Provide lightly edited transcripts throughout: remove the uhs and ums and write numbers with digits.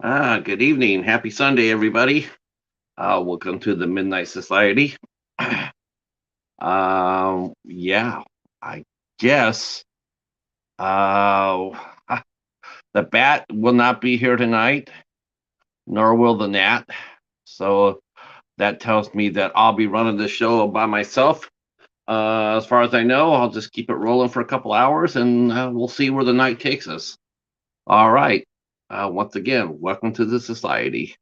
Good evening. Happy Sunday, everybody. Welcome to the Midnight Society. Yeah, I guess uh, the bat will not be here tonight, nor will the gnat. So that tells me that I'll be running the show by myself. As far as I know, I'll just keep it rolling for a couple hours, and we'll see where the night takes us. All right. Once again, welcome to the society.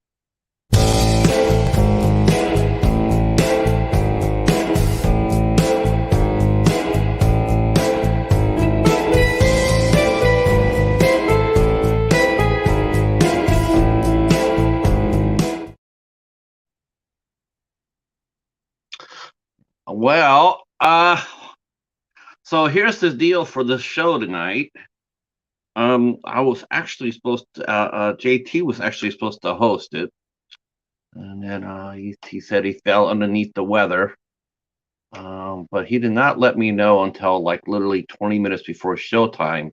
Well, so here's the deal for the show tonight. I was actually supposed to, JT was actually supposed to host it, and then he said he fell underneath the weather. But he did not let me know until like literally 20 minutes before showtime.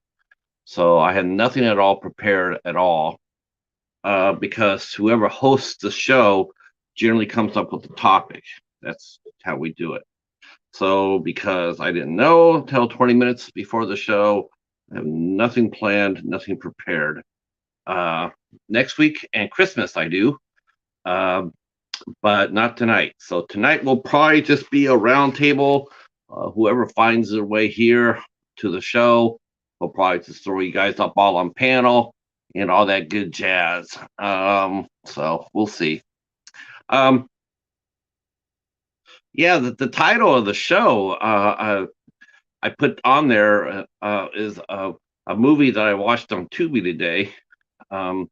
So I had nothing at all prepared at all, because whoever hosts the show generally comes up with the topic. That's how we do it. So because I didn't know until 20 minutes before the show, I have nothing planned, nothing prepared. Uh, Next week and Christmas I do, uh, but not tonight. So tonight will probably just be a round table. Whoever finds their way here to the show will probably just throw you guys up all on panel and all that good jazz. So we'll see. Um, yeah, the title of the show I put on there is a movie that I watched on Tubi today, um,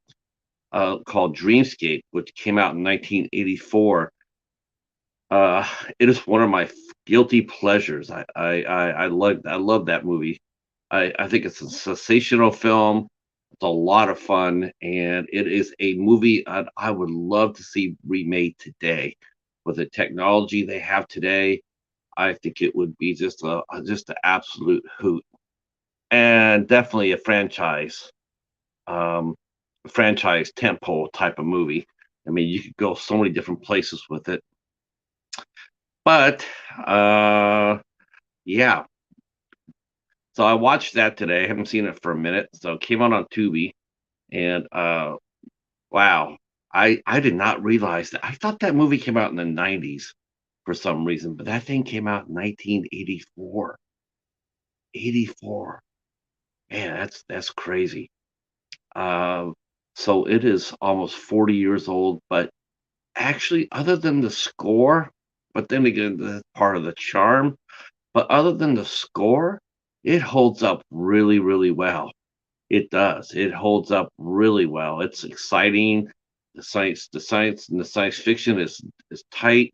called Dreamscape, which came out in 1984. Uh, it is one of my guilty pleasures. I love that movie. I think it's a sensational film. It's a lot of fun, and it is a movie I would love to see remade today. With the technology they have today, I think it would be just an absolute hoot, and definitely a um, franchise tentpole type of movie. I mean, you could go so many different places with it. But uh, yeah, so I watched that today. I haven't seen it for a minute, so it came out on Tubi, and wow, I did not realize that. I thought that movie came out in the '90s for some reason, but that thing came out in 1984. 84, man, that's crazy. Uh, so it is almost 40 years old, but actually, other than the score, but then again, that's part of the charm. But other than the score, it holds up really, really well. It does. It holds up really well. It's exciting. The science, and the science fiction is tight.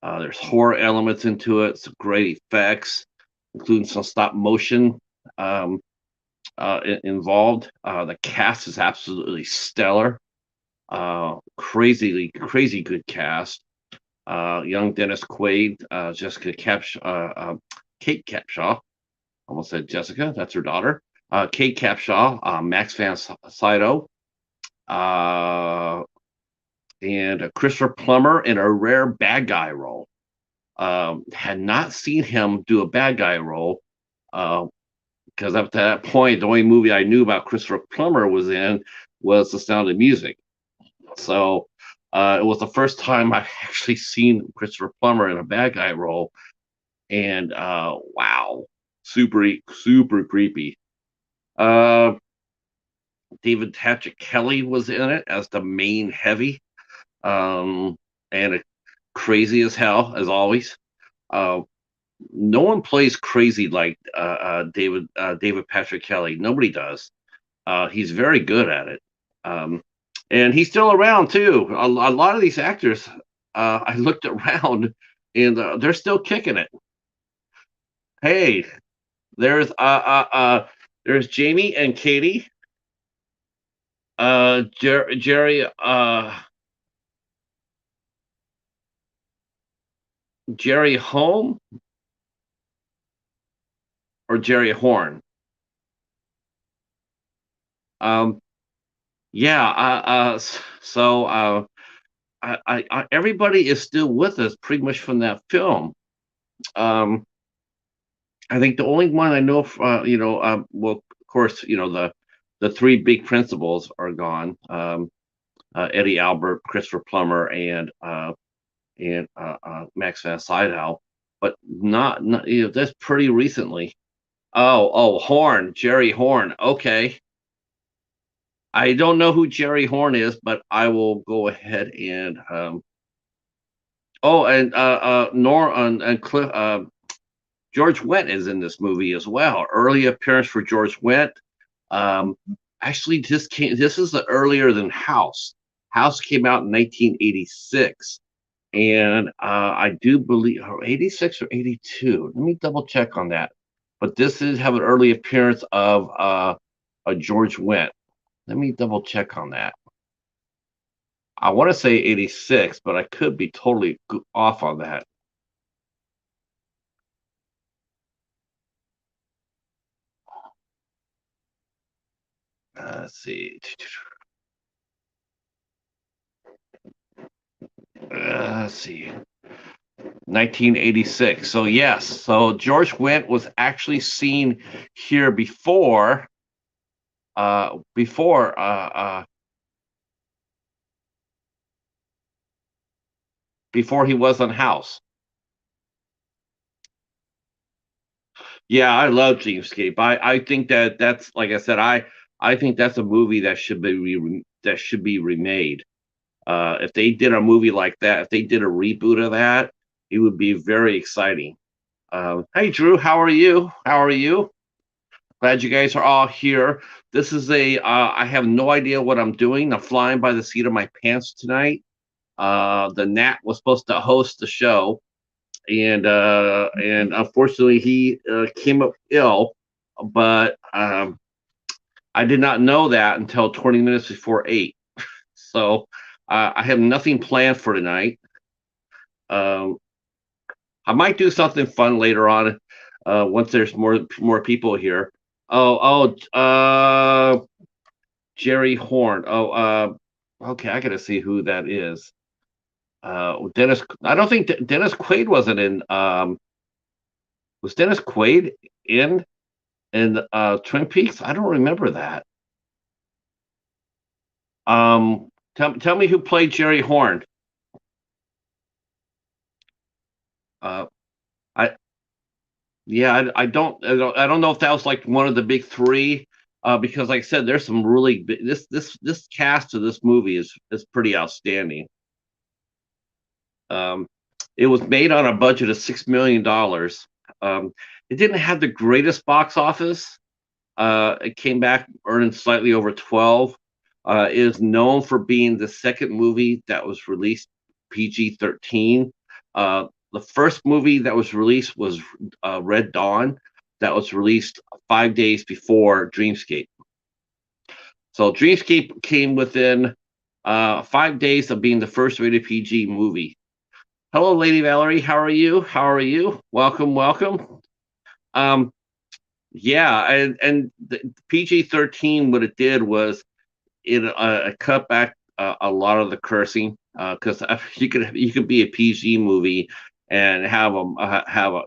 There's horror elements into it. Some great effects, including some stop motion um, involved. The cast is absolutely stellar. Crazy good cast. Young Dennis Quaid, Kate Capshaw. Almost said Jessica. That's her daughter. Kate Capshaw, Max Van Sydow, uh, and Christopher Plummer in a rare bad guy role. Had not seen him do a bad guy role, uh, because up to that point, the only movie I knew about Christopher Plummer was in was The Sound of Music. So it was the first time I actually seen Christopher Plummer in a bad guy role, and wow, super creepy. Uh, David Patrick Kelly was in it as the main heavy, um, and crazy as hell as always. Uh, no one plays crazy like David Patrick Kelly. Nobody does. He's very good at it. Um, and he's still around too. A lot of these actors, I looked around, and they're still kicking it. Hey, there's there's Jamie and Katie, Jerry Home or Jerry Horn. Um, Yeah. So everybody is still with us pretty much from that film. Um, I think the only one I know, well, of course, the three big principals are gone. Eddie Albert, Christopher Plummer, and Max von Sydow, but not that's pretty recently. Oh, Horn, Jerry Horn. Okay, I don't know who Jerry Horn is, but I will go ahead and oh, and Nor and Cliff, George Wendt is in this movie as well. Early appearance for George Wendt. Um, Actually, this is earlier than House. House came out in 1986, and I do believe 86 or 82. Let me double check on that. But this is have an early appearance of a George Wendt. Let me double check on that. I want to say 86, but I could be totally off on that. Let's see. Let's see. 1986. So yes, so George Wendt was actually seen here before he was on House. Yeah, I love Dreamscape. I think that's like I said, I think that's a movie that should be remade. If they did a movie like that, if they did a reboot of that, it would be very exciting. Hey Drew, how are you? How are you? Glad you guys are all here. This is I have no idea what I'm doing. I'm flying by the seat of my pants tonight. The Nat was supposed to host the show, and unfortunately he came up ill. But I did not know that until 20 minutes before 8. So I have nothing planned for tonight. Um, I might do something fun later on once there's more people here. Jerry Horn. Okay, I gotta see who that is. Dennis. I don't think Dennis Quaid wasn't in. Was Dennis Quaid in Twin Peaks? I don't remember that. Tell me who played Jerry Horn. Uh, I Yeah, I don't know if that was like one of the big three, because like I said, there's some really this cast of this movie is pretty outstanding. Um, it was made on a budget of $6 million. It didn't have the greatest box office. It came back earning slightly over 12. It is known for being the second movie that was released PG-13. The first movie that was released was Red Dawn, that was released 5 days before Dreamscape. So Dreamscape came within 5 days of being the first rated PG movie. Hello, Lady Valerie. How are you? How are you? Welcome, welcome. Um, yeah, and the PG-13, what it did was it cut back a lot of the cursing, because you could be a PG movie and have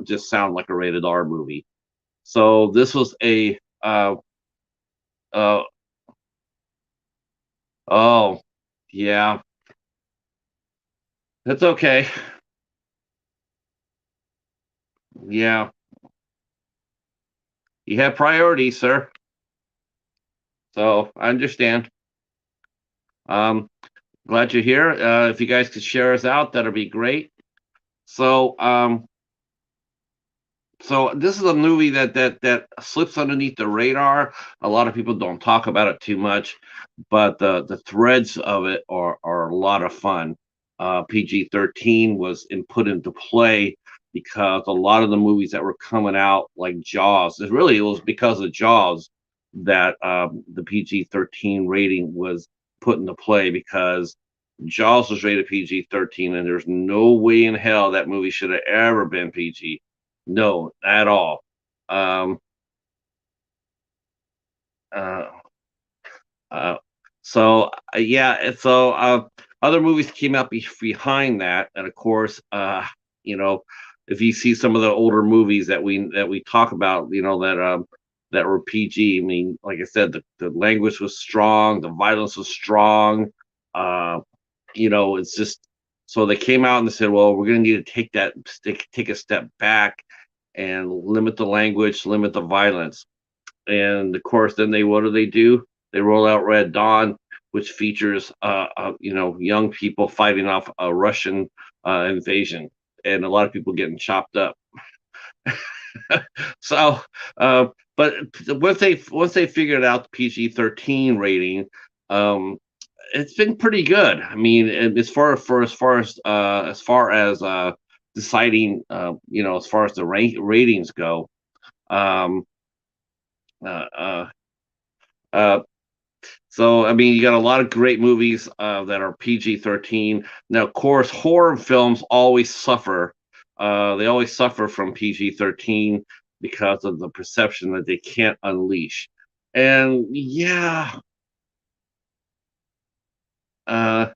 just sound like a rated R movie. So this was a uh oh yeah, that's okay. Yeah, you have priorities, sir. So I understand. Um, Glad you're here. If you guys could share us out, that'd be great. So So this is a movie that slips underneath the radar. A lot of people don't talk about it too much, but the threads of it are a lot of fun. PG-13 was put into play because a lot of the movies that were coming out, like Jaws, it was because of Jaws that the PG-13 rating was put into play, because Jaws was rated PG-13, and there's no way in hell that movie should have ever been PG. No, at all. Um, uh, uh, So yeah, and so other movies came out behind that, and of course, you know, if you see some of the older movies that we talk about, that were PG. I mean, like I said, the language was strong, the violence was strong. Uh, it's just so they came out and they said, well, we're going to need to take a step back and limit the language, limit the violence. And of course, then what do they do? They roll out Red Dawn, which features young people fighting off a Russian invasion, and a lot of people getting chopped up. So, uh, but once they figured out the PG-13 rating, um, it's been pretty good. I mean, and as far as deciding, as far as the ratings go. Um, uh, uh, uh, So, I mean, you got a lot of great movies that are PG-13. Now, of course, horror films always suffer. They always suffer from PG-13 because of the perception that they can't unleash. And yeah, uh,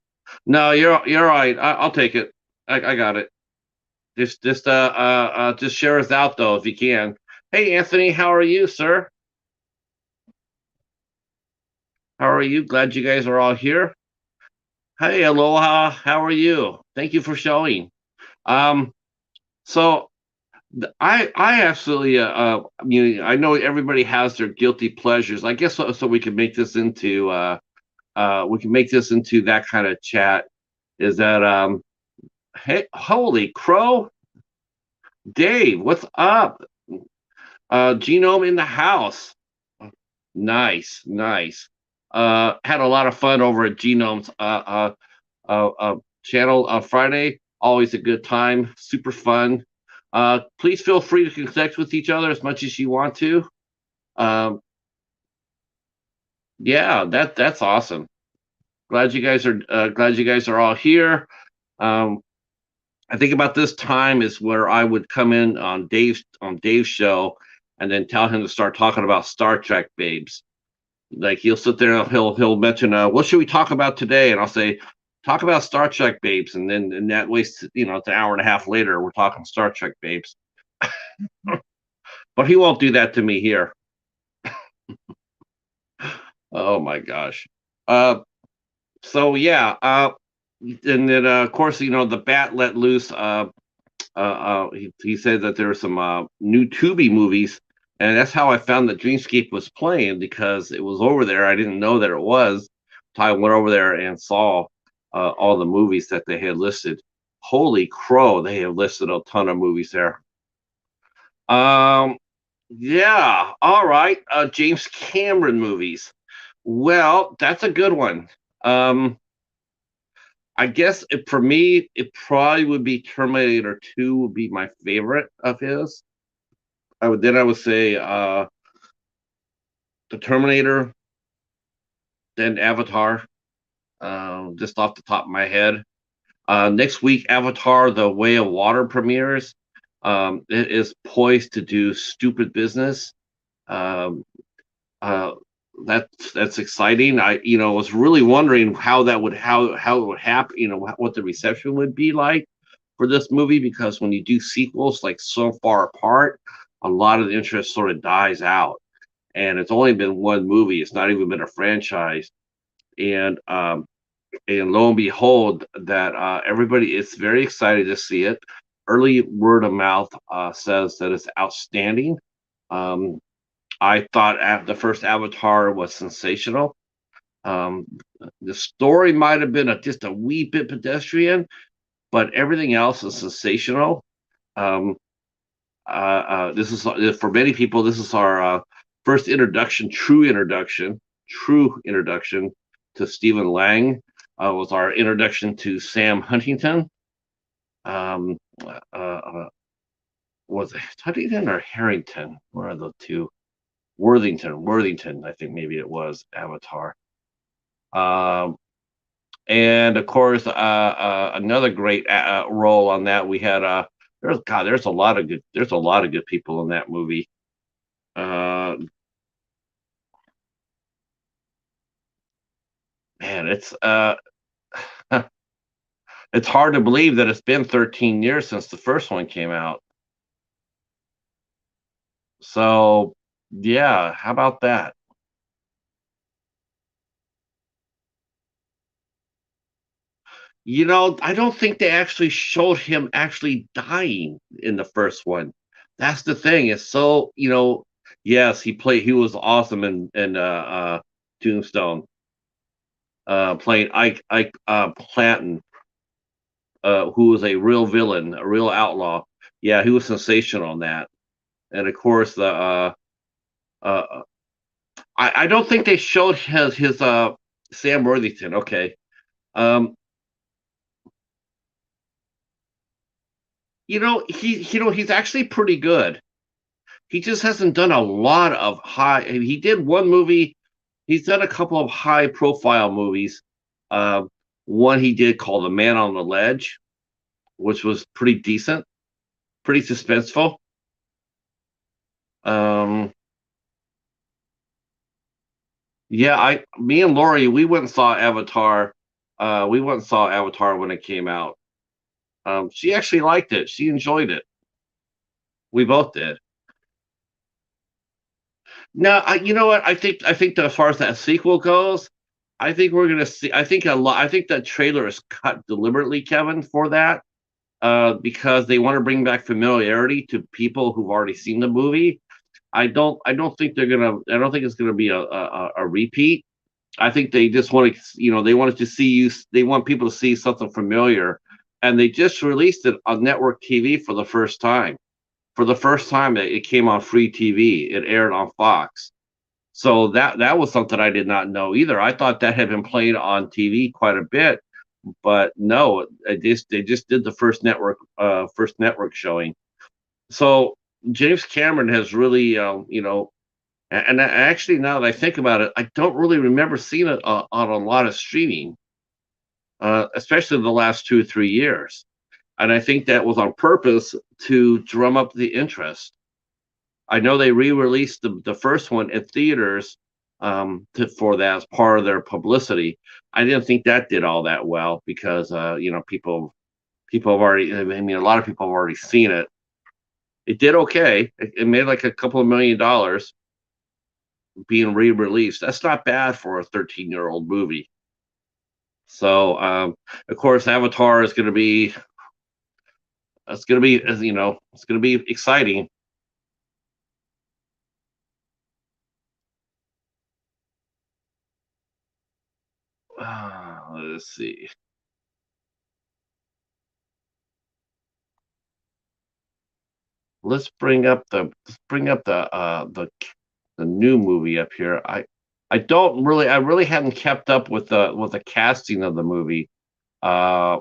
no, you're right. I'll take it. I got it. Just share us out though if you can. Hey, Anthony, how are you, sir? How are you? Glad you guys are all here. Hey, aloha. How are you? Thank you for showing. Um, so I absolutely I mean, I know everybody has their guilty pleasures. I guess so we can make this into that kind of chat. Is that hey, holy crow, Dave, what's up? Genome in the house. Nice, nice. Had a lot of fun over at Genome's channel Friday. Always a good time, super fun. Please feel free to connect with each other as much as you want to. Um, yeah, that's awesome. Glad you guys are all here. Um, I think about this time is where I would come in on Dave's show and then tell him to start talking about Star Trek babes. Like he'll sit there and he'll mention what should we talk about today, and I'll say talk about Star Trek babes, and then and that wastes it's an hour and a half later we're talking Star Trek babes. But he won't do that to me here. Oh my gosh. Uh, so yeah. And then of course the bat let loose. He said that there were some new Tubi movies, and that's how I found that Dreamscape was playing because it was over there. I didn't know that it was. I went over there and saw all the movies that they had listed. Holy crow, they have listed a ton of movies there. Um, yeah, all right. James Cameron movies. Well, that's a good one. Um, I guess for me, it probably would be Terminator 2 would be my favorite of his. I would say the Terminator, then Avatar, just off the top of my head. Next week, Avatar: The Way of Water premieres. It is poised to do stupid business. Um, uh, that's exciting. I was really wondering how it would happen. What the reception would be like for this movie because when you do sequels like so far apart, a lot of the interest sort of dies out. And it's only been one movie; it's not even been a franchise. And lo and behold, that everybody is very excited to see it. Early word of mouth says that it's outstanding. Um, I thought the first Avatar was sensational. Um, the story might have been just a wee bit pedestrian, but everything else is sensational. Um, this is for many people. This is our first true introduction to Stephen Lang. Was our introduction to Sam Huntington. Um, was it Huntington or Harrington? One of the two. Worthington. I think maybe it was Avatar. Um, and of course, another great role on that we had. There's a lot of good people in that movie. Uh, man, it's hard to believe that it's been 13 years since the first one came out. So, yeah, how about that? I don't think they actually showed him actually dying in the first one. That's the thing. It's so, yes, he was awesome in Tombstone, playing Ike Planton, who was a real villain, a real outlaw. Yeah, he was sensational on that. And of course, the uh, I don't think they showed his Sam Worthington. Okay, um, he's actually pretty good. He just hasn't done a lot of high. He did one movie. He's done a couple of high profile movies. Uh, One he did called The Man on the Ledge, which was pretty decent, pretty suspenseful. Um, yeah, me and Lori, we went and saw Avatar. We went and saw Avatar when it came out. She actually liked it. She enjoyed it. We both did. No, you know what? I think that as far as that sequel goes, I think we're gonna see. I think a lot. I think that trailer is cut deliberately, Kevin, for that, because they want to bring back familiarity to people who've already seen the movie. I don't think they're gonna. I don't think it's gonna be a repeat. I think they just want to. They wanted to see you. They want people to see something familiar, and they just released it on network TV for the first time. For the first time, it came on free TV. It aired on Fox. So that was something I did not know either. I thought that had been played on TV quite a bit, but no, they just did the first network showing. So James Cameron has really, and actually now that I think about it, I don't really remember seeing it on a lot of streaming, especially the last 2 or 3 years. And I think that was on purpose to drum up the interest. I know they re-released the first one in theaters, for that as part of their publicity. I didn't think that did all that well because people have already. I mean, a lot of people have already seen it. It did okay. It made like a couple of $1 million being re-released. That's not bad for a 13-year-old movie. So, of course, Avatar is going to be. It's going to be, it's going to be exciting. Let's see. Let's bring up the new movie up here. I really hadn't kept up with the casting of the movie. Uh,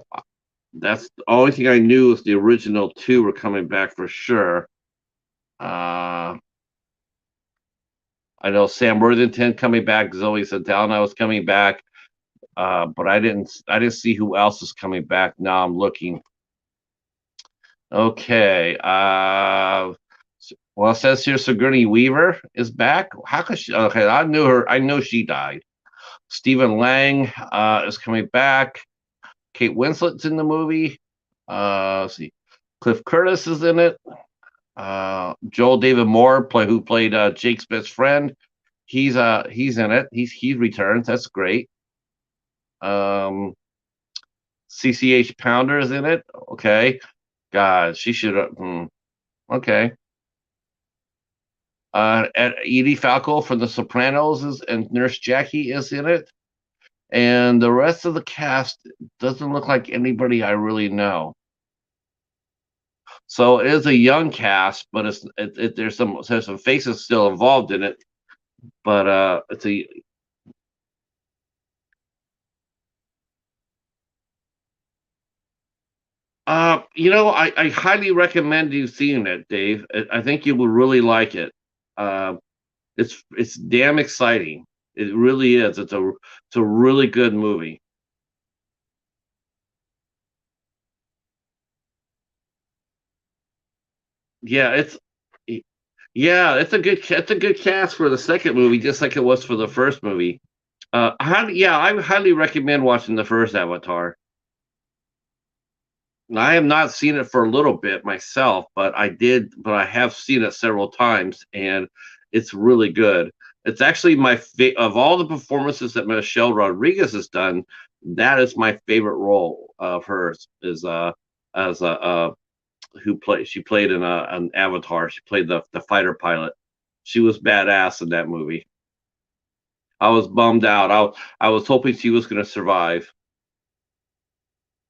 that's the only thing I knew is the original two were coming back for sure. Uh, I know Sam Worthington coming back, Zoe Saldana was coming back, but I didn't see who else is coming back. Now I'm looking. Okay. Well, it says here Sigourney Weaver is back. How could she? Okay, I knew her. I know she died. Stephen Lang is coming back. Kate Winslet's in the movie. Let's see. Cliff Curtis is in it. Joel David Moore, who played Jake's best friend. He's in it. He returns. That's great. Um, CCH Pounder is in it. Okay. God, she should have. Okay. Edie Falco from The Sopranos and Nurse Jackie is in it, and the rest of the cast doesn't look like anybody I really know. So it is a young cast, but there's some faces still involved in it. But it's a I highly recommend you seeing it, Dave. I think you will really like it. Uh, it's damn exciting. It really is. It's a really good movie. Yeah, yeah, it's a good cast for the second movie, just like it was for the first movie. Yeah, I highly recommend watching the first Avatar. I have not seen it for a little bit myself, but I have seen it several times, and it's really good. It's actually of all the performances that Michelle Rodriguez has done, that is my favorite role of hers. Is as a she played in an Avatar. She played the fighter pilot. She was badass in that movie. I was bummed out. I was hoping she was going to survive.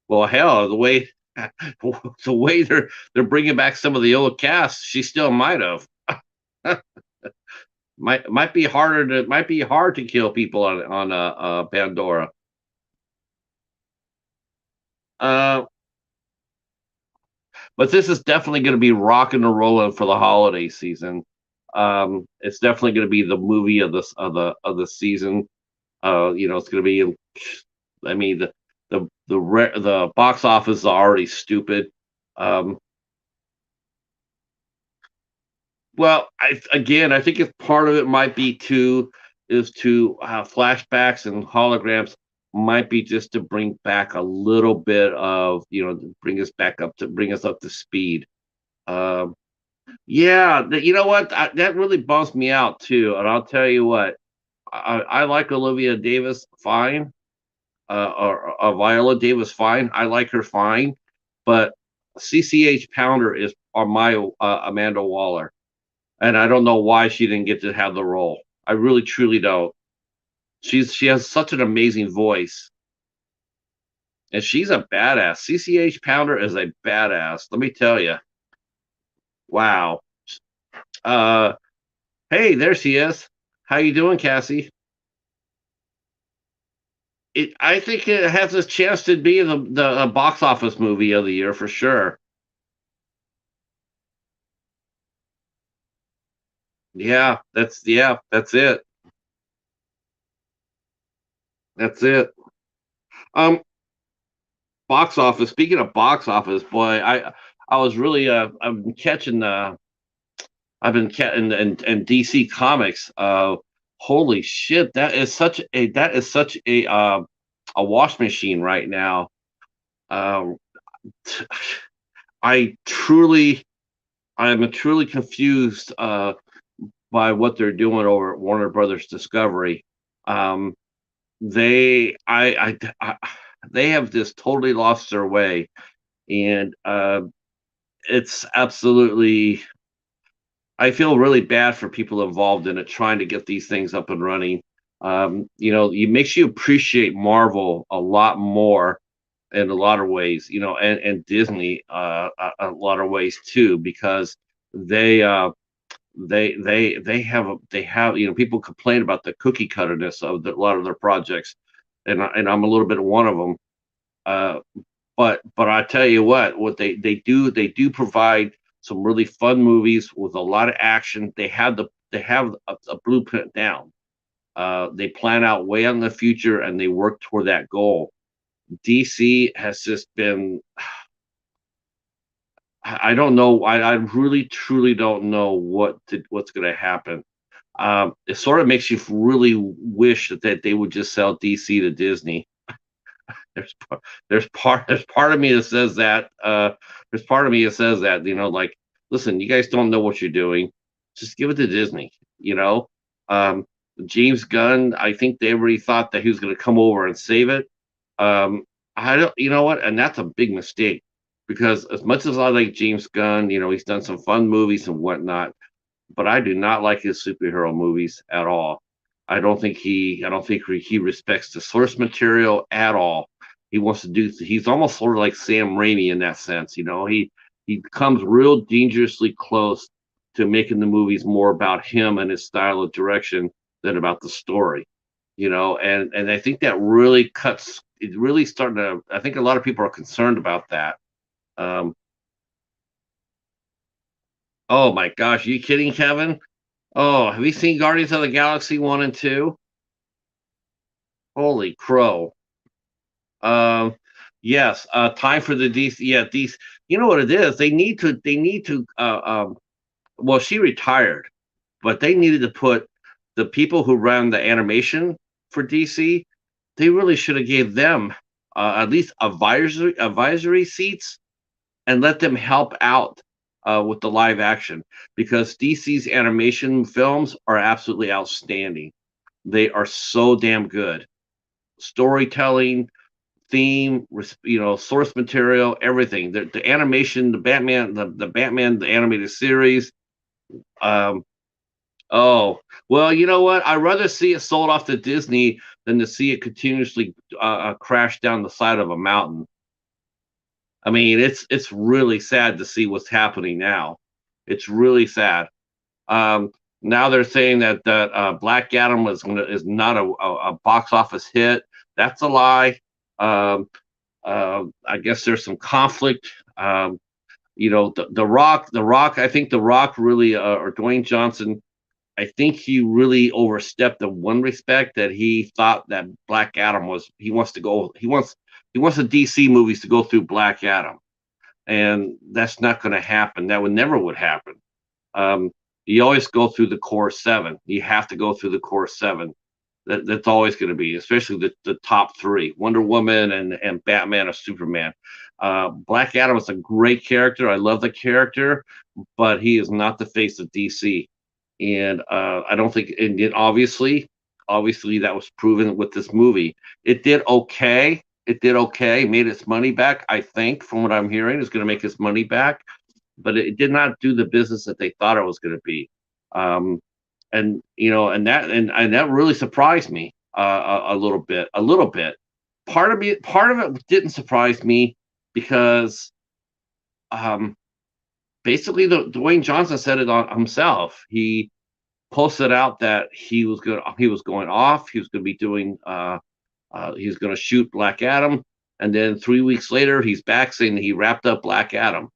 Well, hell, the way they're bringing back some of the old cast, she still might have. Might be hard to kill people on Pandora. Uh, but this is definitely going to be rocking and rolling for the holiday season. It's definitely going to be the movie of the season. It's going to be. I mean, the box office is already stupid. Um, Well, I think if part of it might be to flashbacks and holograms might be just to bring back a little bit of to bring us up to speed. Um, yeah, you know what? That really bumps me out too. And I'll tell you what, I like Olivia Davis fine, or Viola Davis fine. I like her fine, but CCH Pounder is on my Amanda Waller. And I don't know why she didn't get to have the role. I really truly don't. She has such an amazing voice, and she's a badass. CCH Pounder is a badass. Let me tell you. Wow. Uh, hey, there she is. How you doing, Cassie? I think it has a chance to be the box office movie of the year for sure. That's it. That's it. Um, box office. Speaking of box office, boy, I was really I've been catching and DC Comics. Holy shit, that is such a wash machine right now. Um, t- I truly I am truly confused by what they're doing over at Warner Brothers Discovery. Um, I they have just totally lost their way, and it's absolutely. I feel really bad for people involved in it trying to get these things up and running. It makes you appreciate Marvel a lot more in a lot of ways, and Disney a lot of ways too, because they they have people complain about the cookie cutterness of a lot of their projects, and I'm a little bit one of them. Uh, but I tell you what they do provide some really fun movies with a lot of action. They have a blueprint down. They plan out way on the future and they work toward that goal. DC has just been. I don't know. I really truly don't know what's going to happen. It sort of makes you really wish that they would just sell DC to Disney. There's there's part of me that says that there's part of me that says that like, listen, you guys don't know what you're doing, just give it to Disney. you know um James Gunn, I think they already thought that he was going to come over and save it. I don't You know what, and that's a big mistake, because as much as I like James Gunn, he's done some fun movies and whatnot, but I do not like his superhero movies at all. I don't think he respects the source material at all. He's almost sort of like Sam Raimi in that sense. He comes real dangerously close to making the movies more about him and his style of direction than about the story. And I think that really cuts. It's really starting to. I think a lot of people are concerned about that. Um, oh my gosh, are you kidding, Kevin? Oh, have you seen Guardians of the Galaxy 1 and 2? Holy crow. Um, yes, time for the DC. Yeah, DC. You know what it is? They need to, well, she retired, but they needed to put the people who ran the animation. for DC. They really should have gave them at least advisory seats and let them help out with the live action because DC's animation films are absolutely outstanding. They are so damn good. Storytelling, theme, source material, everything. The animation, the Batman, the animated series. Um, oh, well, you know what? I'd rather see it sold off to Disney than to see it continuously crash down the side of a mountain. I mean, it's really sad to see what's happening now. It's really sad. Um, Now they're saying that Black Adam is not a box office hit. That's a lie. Um, I guess there's some conflict. The Rock. I think the Rock really, or Dwayne Johnson. I think he really overstepped in one respect that he thought that Black Adam was. He wants to go. He wants the DC movies to go through Black Adam, and that's not going to happen. That would never would happen. Um, you always go through the core seven. You have to go through the core seven. That's always going to be, especially the top three: Wonder Woman and Batman or Superman. Black Adam is a great character. I love the character, but he is not the face of DC. And I don't think, and it obviously that was proven with this movie. It did okay. It did okay. Made its money back. I think, from what I'm hearing, it's going to make its money back, but it did not do the business that they thought it was going to be. Um, and that really surprised me a little bit. A little bit. Part of it didn't surprise me because um, basically Dwayne Johnson said it on himself. He posted out that he was going off. He was going to be doing. He was going to shoot Black Adam, and then 3 weeks later, he's back saying that he wrapped up Black Adam.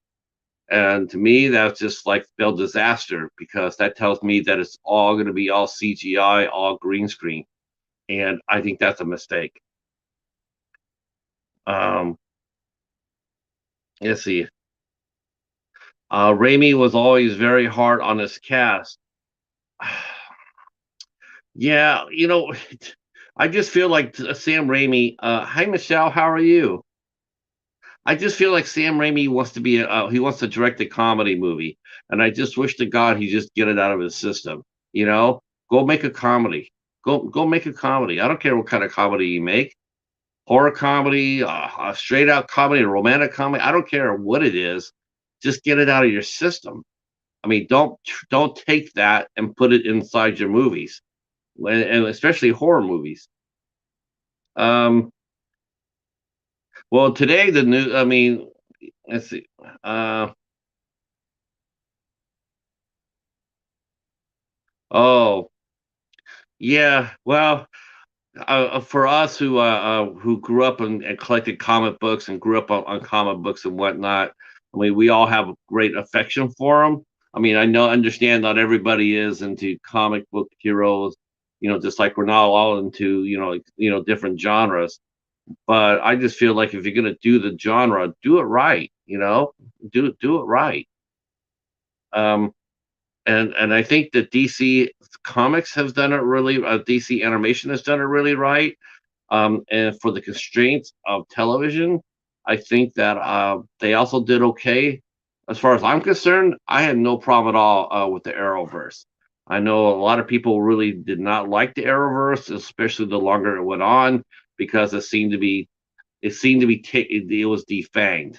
And to me, that's just like spelled disaster because that tells me that it's all going to be all CGI, all green screen, and I think that's a mistake. Um, let's see. Raimi was always very hard on his cast. Yeah, I just feel like Sam Raimi. Hi, Michelle. How are you? I just feel like Sam Raimi wants to he wants to direct a comedy movie, and I just wish to God he just get it out of his system. You know, go make a comedy. Go make a comedy. I don't care what kind of comedy you make, horror comedy, a straight out comedy, a romantic comedy. I don't care what it is. Just get it out of your system. I mean, don't take that and put it inside your movies, and especially horror movies. Um, well, today the new. I mean, let's see. Uh, oh, yeah. Well, for us who grew up and collected comic books and grew up on comic books and whatnot, I mean, we all have a great affection for them. I mean, understand not everybody is into comic book heroes, just like we're not all into, different genres. But I just feel like if you're gonna do the genre, do it right, do it right. Um, and I think that DC Comics has done it really. DC Animation has done it really right. And for the constraints of television, I think that they also did okay. As far as I'm concerned, I had no problem at all with the Arrowverse. I know a lot of people really did not like the Arrowverse, especially the longer it went on, because it was defanged.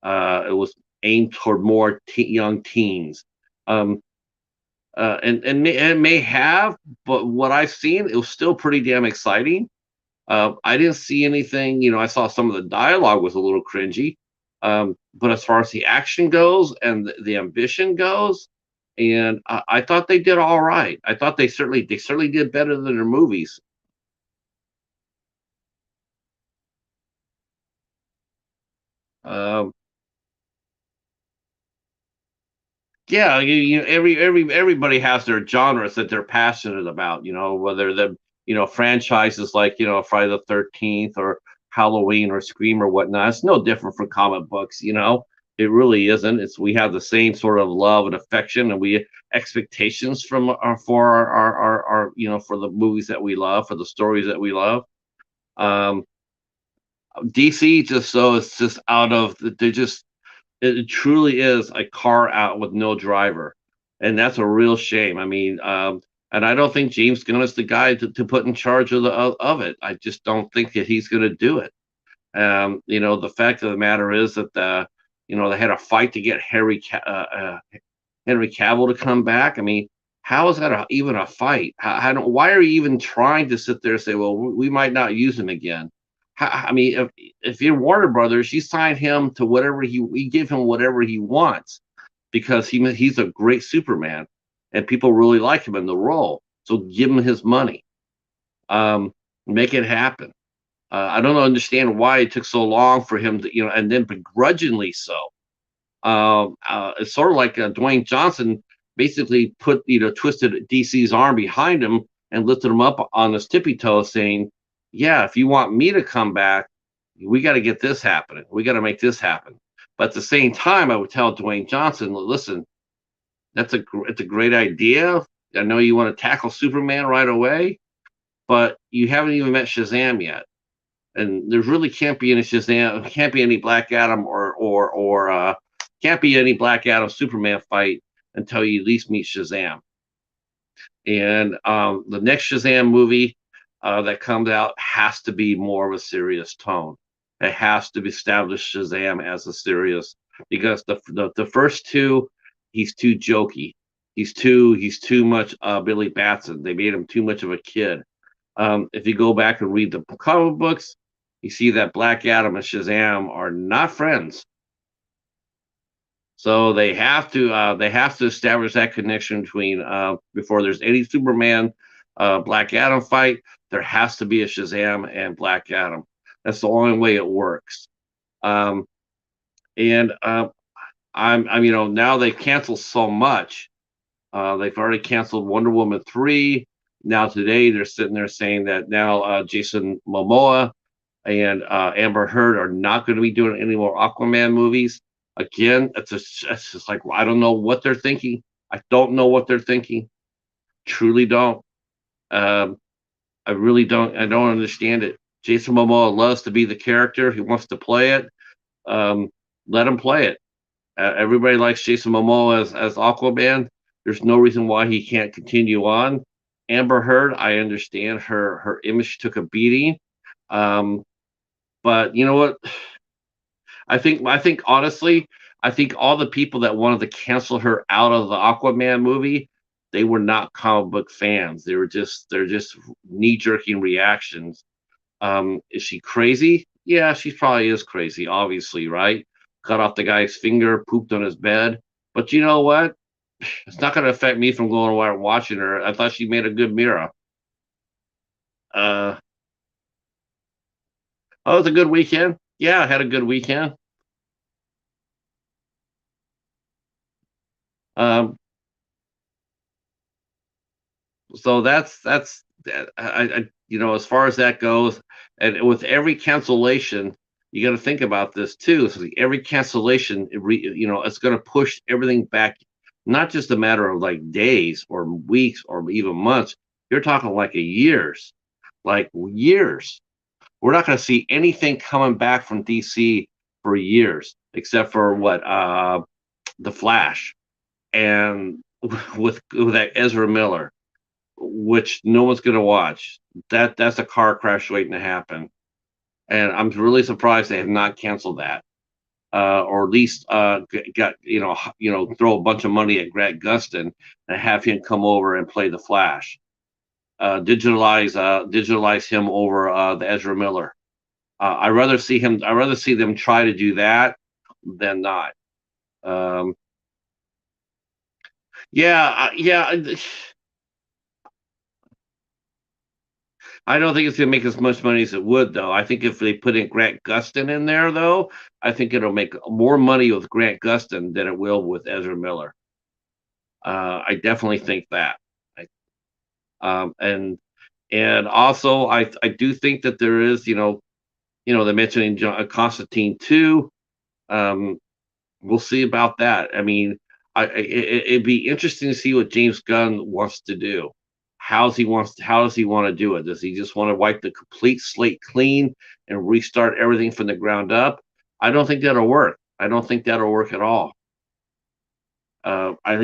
It was aimed toward more young teens. Um, and it may have, but what I've seen, it was still pretty damn exciting. I didn't see anything. I saw some of the dialogue was a little cringy, but as far as the action goes and the ambition goes, and I thought they did all right. I thought they certainly did better than their movies. Um, yeah, everybody has their genres that they're passionate about. Whether the franchises like Friday the 13th or Halloween or Scream or whatnot. It's no different from comic books. It really isn't. It's we have the same sort of love and affection, and we expectations from our for our for the movies that we love, for the stories that we love. Um, DC just so it's just out of they're just it truly is a car out with no driver, and that's a real shame. I mean, and I don't think James Gunn is the guy to put in charge of it. I just don't think that he's going to do it. The fact of the matter is that they had a fight to get Henry Cavill to come back. I mean, how is that even a fight? Why are you even trying to sit there and say, well, we might not use him again? I mean, if you're Warner Brothers, you sign him to whatever we give him whatever he wants because he's a great Superman and people really like him in the role. So give him his money. Make it happen. I don't understand why it took so long for him to, and then begrudgingly so. It's sort of like Dwayne Johnson basically twisted DC's arm behind him and lifted him up on his tippy toe, saying, "Yeah, if you want me to come back, we got to get this happening. We got to make this happen." But at the same time, I would tell Dwayne Johnson, "Listen, it's a great idea. I know you want to tackle Superman right away, but you haven't even met Shazam yet." And there really can't be any Shazam, can't be any Black Adam or can't be any Black Adam Superman fight until you at least meet Shazam. And the next Shazam movie that comes out has to be more of a serious tone. It has to establish Shazam as a serious because the first two, he's too jokey. He's too much Billy Batson. They made him too much of a kid. If you go back and read the comic books, you see that Black Adam and Shazam are not friends. So they have to establish that connection between before there's any Superman Black Adam fight. There has to be a Shazam and Black Adam. That's the only way it works. Um, and I'm now they've canceled so much. They've already canceled Wonder Woman 3. Now today they're sitting there saying that now Jason Momoa and Amber Heard are not going to be doing any more Aquaman movies. Again, it's just like I don't know what they're thinking. I don't know what they're thinking. Truly don't. Um, I really don't. I don't understand it. Jason Momoa loves to be the character. He wants to play it. Um, Let him play it. Everybody likes Jason Momoa as Aquaman. There's no reason why he can't continue on. Amber Heard, I understand her image took a beating. Um, but you know what? I think honestly, I think all the people that wanted to cancel her out of the Aquaman movie, they were not comic book fans. They're just knee jerking reactions. Is she crazy? Yeah, she probably is crazy, obviously, right? Cut off the guy's finger, pooped on his bed. But you know what? It's not going to affect me from going around watching her. I thought she made a good mirror. Uh, oh, it was a good weekend. Yeah, I had a good weekend. Um, so as far as that goes, and with every cancellation, you got to think about this too. So every cancellation, it's going to push everything back, not just a matter of like days or weeks or even months. You're talking like years. We're not going to see anything coming back from DC for years, except for what the Flash and with that Ezra Miller, which no one's going to watch. That's a car crash waiting to happen, and I'm really surprised they have not canceled that, or at least got throw a bunch of money at Grant Gustin and have him come over and play the Flash. Digitalize him over the Ezra Miller. I'd rather see them try to do that than not. Um, yeah. I don't think it's gonna make as much money as it would, though. I think if they put in Grant Gustin in there, though, I think it'll make more money with Grant Gustin than it will with Ezra Miller. I definitely think that. I, and also I do think that there is, they're mentioning Constantine 2. Um, we'll see about that. I mean, it'd be interesting to see what James Gunn wants to do. How does he want to do it? Does he just want to wipe the complete slate clean and restart everything from the ground up? I don't think that'll work. I don't think that'll work at all. I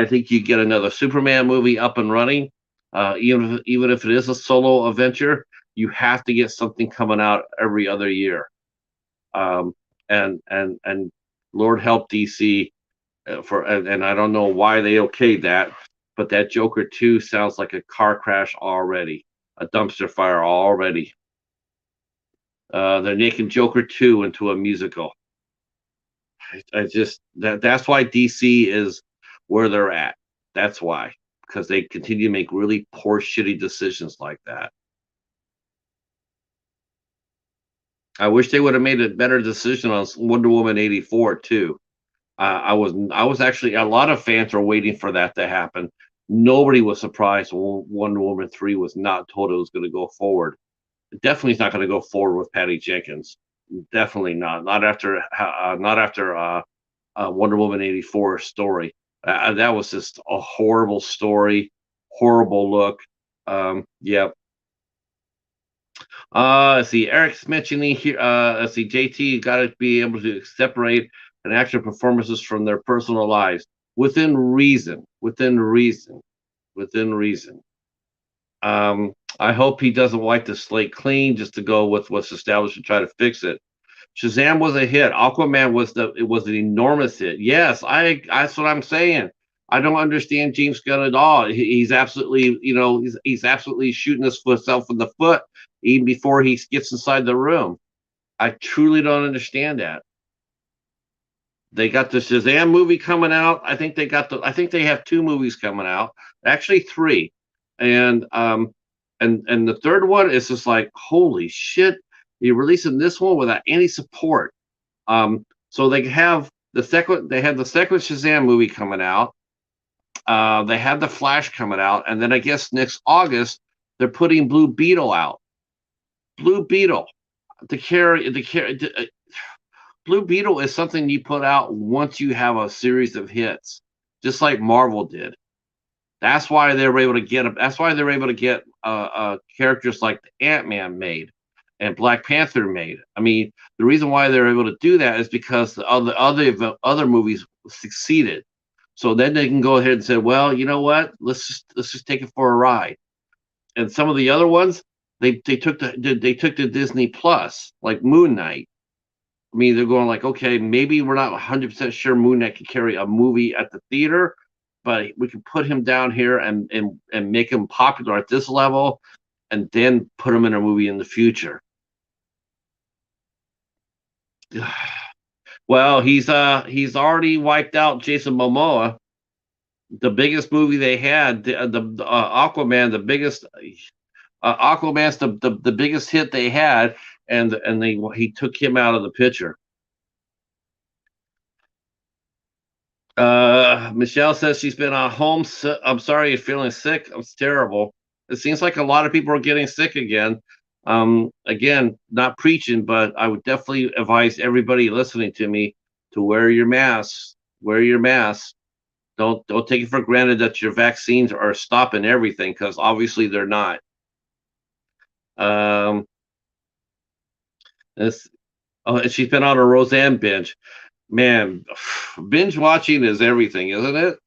think you get another Superman movie up and running. Even if it is a solo adventure, you have to get something coming out every other year. Um, and Lord help DC and I don't know why they okayed that, but that Joker 2 sounds like a car crash already, a dumpster fire already. They're making Joker 2 into a musical. I just that's why DC is where they're at. That's why, because they continue to make really poor, shitty decisions like that. I wish they would have made a better decision on Wonder Woman 84 too. I was actually a lot of fans were waiting for that to happen. Nobody was surprised when Wonder Woman 3 was not told it was going to go forward. It definitely is not going to go forward with Patty Jenkins. Definitely not. Not after Wonder Woman 84 story. That was just a horrible story, horrible look. Yeah. Let's see. Eric's mentioning here. Let's see. JT got to be able to separate an actor performances from their personal lives within reason. Within reason. Within reason. I hope he doesn't wipe the slate clean just to go with what's established and try to fix it. Shazam was a hit. Aquaman was an enormous hit. Yes, I that's what I'm saying. I don't understand James Gunn at all. He's absolutely, he's absolutely shooting himself in the foot even before he gets inside the room. I truly don't understand that. They got the Shazam movie coming out. I think they have two movies coming out. Actually three. And and the third one is just like, holy shit, you're releasing this one without any support. So they have the second Shazam movie coming out. They have the Flash coming out, and then I guess next August they're putting Blue Beetle out. Blue Beetle, Blue Beetle is something you put out once you have a series of hits, just like Marvel did. That's why they were able to get. That's why they were able to get characters like Ant-Man made and Black Panther made. I mean, the reason why they're able to do that is because the other movies succeeded. So then they can go ahead and say, well, you know what? Let's just take it for a ride. And some of the other ones, they took the Disney Plus, like Moon Knight. I mean, they're going like, okay, maybe we're not 100% sure Moon Knight can carry a movie at the theater, but we can put him down here and make him popular at this level, and then put him in a movie in the future. Well, he's already wiped out Jason Momoa. The biggest movie they had, Aquaman, the biggest Aquaman's the biggest hit they had, and he took him out of the picture. Michelle says she's been on home. I'm sorry you're feeling sick. It's terrible. It seems like a lot of people are getting sick again. Again, not preaching, but I would definitely advise everybody listening to me to wear your mask. Wear your mask. Don't take it for granted that your vaccines are stopping everything, because obviously they're not. Um, this, oh, and she's been on a Roseanne binge. Man, binge watching is everything, isn't it?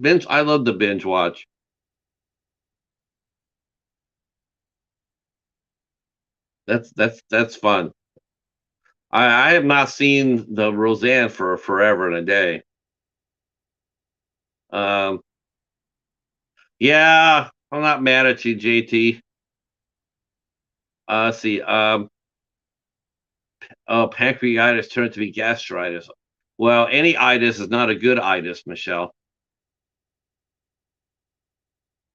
Binge. I love the binge watch. That's fun. I have not seen the Roseanne for forever and a day. Um, yeah, I'm not mad at you, JT. Let's see. Oh, pancreatitis turned to be gastritis. Well, any itis is not a good itis, Michelle.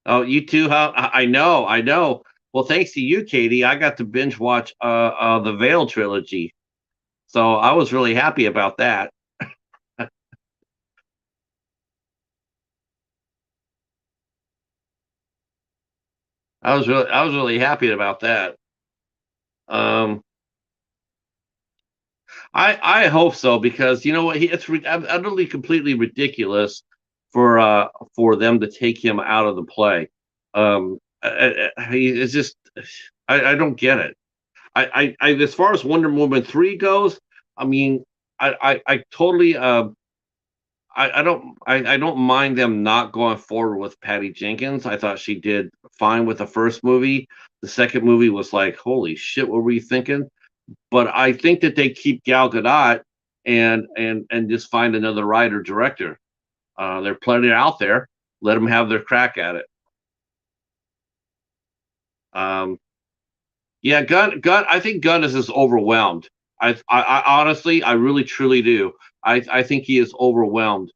Oh, you too? Huh? I know, I know. Well, thanks to you, Katie, I got to binge watch the Veil trilogy, so I was really happy about that. I was really happy about that. Um, I hope so because you know what utterly completely ridiculous for them to take him out of the play. He is just I don't get it. I as far as Wonder Woman 3 goes, I mean I totally I don't mind them not going forward with Patty Jenkins. I thought she did fine with the first movie. The second movie was like, holy shit, what were you thinking? But I think that they keep Gal Gadot and just find another writer director. There are plenty out there. Let them have their crack at it. Um, yeah, Gunn. I think Gunn is just overwhelmed. I honestly, I really truly do. I think he is overwhelmed.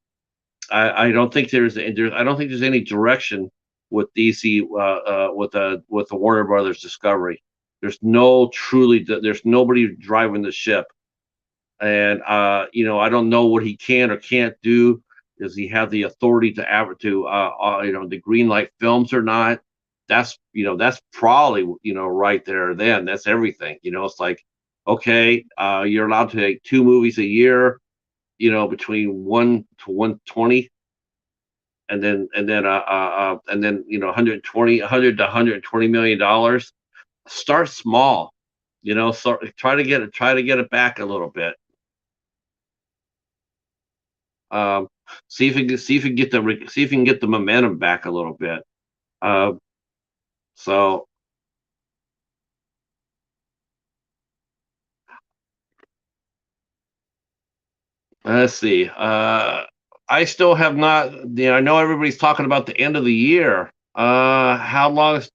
I don't think I don't think there's any direction with DC with the Warner Brothers Discovery. There's nobody driving the ship. And you know, I don't know what he can or can't do. Does he have the authority to green light films or not? That's probably right there. Then that's everything. It's like, okay, you're allowed to make two movies a year. Between 1 to 120, and then 100 to 120 million dollars. Start small. So try to get it back a little bit. Um, see if you can get the momentum back a little bit. Uh, so let's see. I still have not. I know everybody's talking about the end of the year. How long is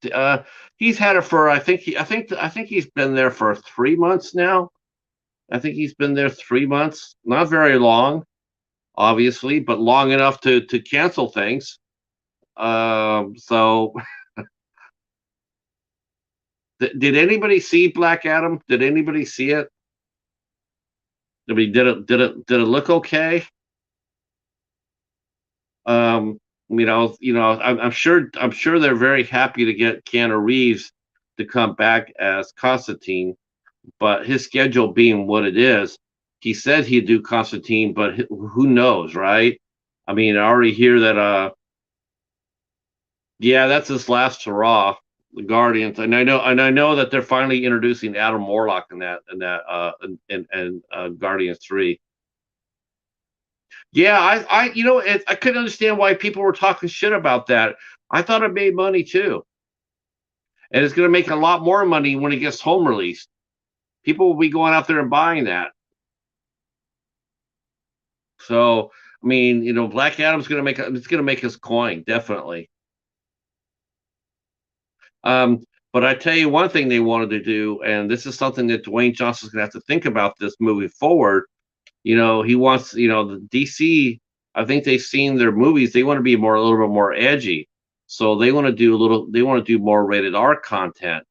he's had it for? I think he's been there for 3 months now. I think he's been there 3 months. Not very long, obviously, but long enough to cancel things. So did anybody see Black Adam? Did anybody see it? I mean, did it look okay? I'm sure they're very happy to get Keanu Reeves to come back as Constantine, but his schedule being what it is, he said he'd do Constantine, but who knows, right? I mean, I already hear that. Yeah, that's his last hurrah, the Guardians, and I know that they're finally introducing Adam Warlock in Guardians 3. Yeah, I couldn't understand why people were talking shit about that. I thought it made money too, and it's going to make a lot more money when it gets home released. People will be going out there and buying that. So, I mean, Black Adam's going to make his coin definitely. But I tell you one thing they wanted to do, and this is something that Dwayne Johnson's going to have to think about this moving forward. He wants, the DC. I think they've seen their movies. They want to be a little bit more edgy, so they want to do a little. They want to do more rated R content.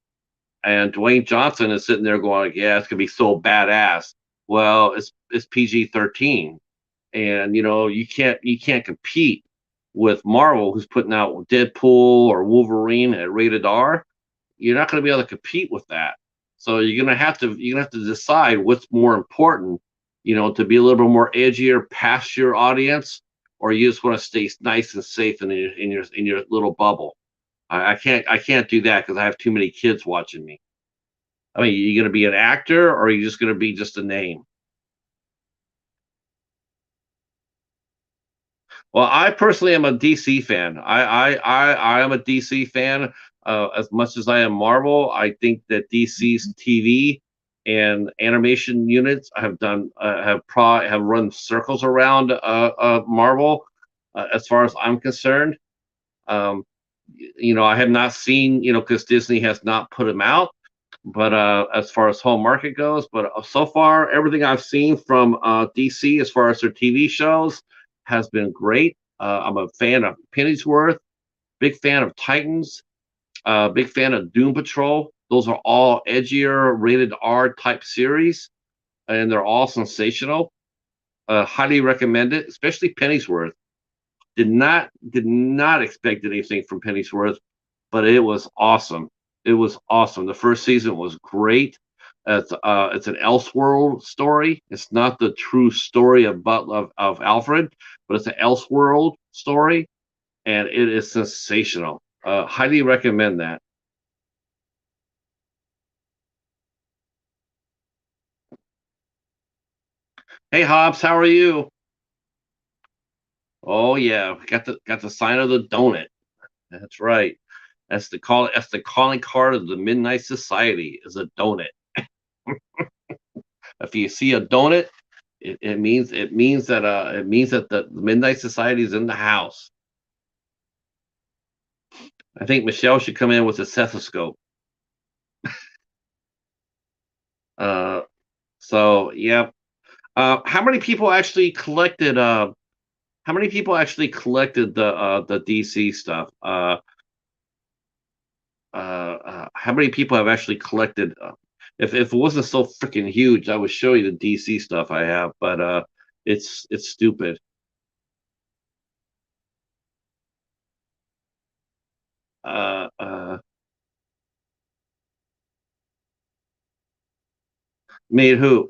And Dwayne Johnson is sitting there going, like, "Yeah, it's gonna be so badass." Well, it's PG-13, and you can't compete with Marvel, who's putting out Deadpool or Wolverine at rated R. You're not going to be able to compete with that. So you're gonna have to decide what's more important, to be a little bit more edgier past your audience, or you just want to stay nice and safe in your little bubble. I can't do that because I have too many kids watching me. I mean, you gonna be an actor, or are you just gonna be just a name? Well, I personally am a DC fan. I am a DC fan as much as I am Marvel. I think that DC's TV and animation units have run circles around Marvel as far as I'm concerned. Um, I have not seen, because Disney has not put them out. But as far as home market goes, but so far everything I've seen from DC as far as their TV shows has been great. I'm a fan of Pennyworth, big fan of Titans, big fan of Doom Patrol. Those are all edgier, rated R type series, and they're all sensational. Highly recommend it, especially Pennyworth. Did not expect anything from Pennyworth, but it was awesome. It was awesome. The first season was great. It's an Elseworld story. It's not the true story of Alfred, but it's an Elseworld story, and it is sensational. Highly recommend that. Hey Hobbs, how are you? Oh yeah, got the sign of the donut. That's right. That's the calling card of the Midnight Society is a donut. If you see a donut, it means that the Midnight Society is in the house. I think Michelle should come in with a stethoscope. Uh, so yeah. How many people actually collected? How many people actually collected the DC stuff? How many people have actually collected? If it wasn't so freaking huge, I would show you the DC stuff I have, but it's stupid. Uh, uh, Made who?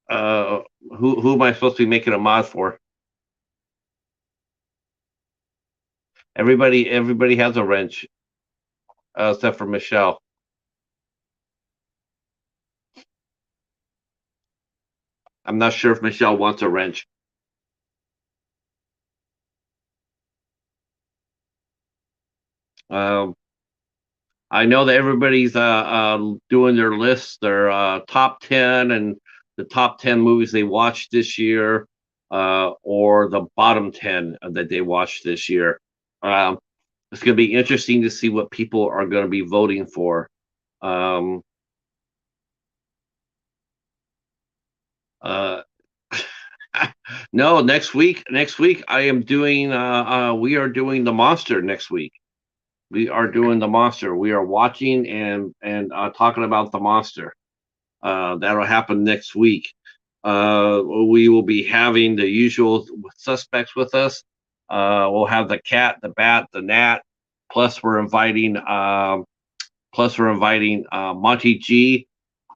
Uh, who am I supposed to be making a mod for? Everybody has a wrench, except for Michelle. I'm not sure if Michelle wants a wrench. Um, I know that everybody's doing their lists, their top 10 and the top 10 movies they watched this year, or the bottom 10 that they watched this year. Um, it's going to be interesting to see what people are going to be voting for. Um, uh, no, next week I am doing. We are doing the monster next week. We are doing the monster. We are watching and talking about the monster. That'll happen next week. We will be having the usual suspects with us. We'll have the cat, the bat, the gnat. Plus, we're inviting Monty G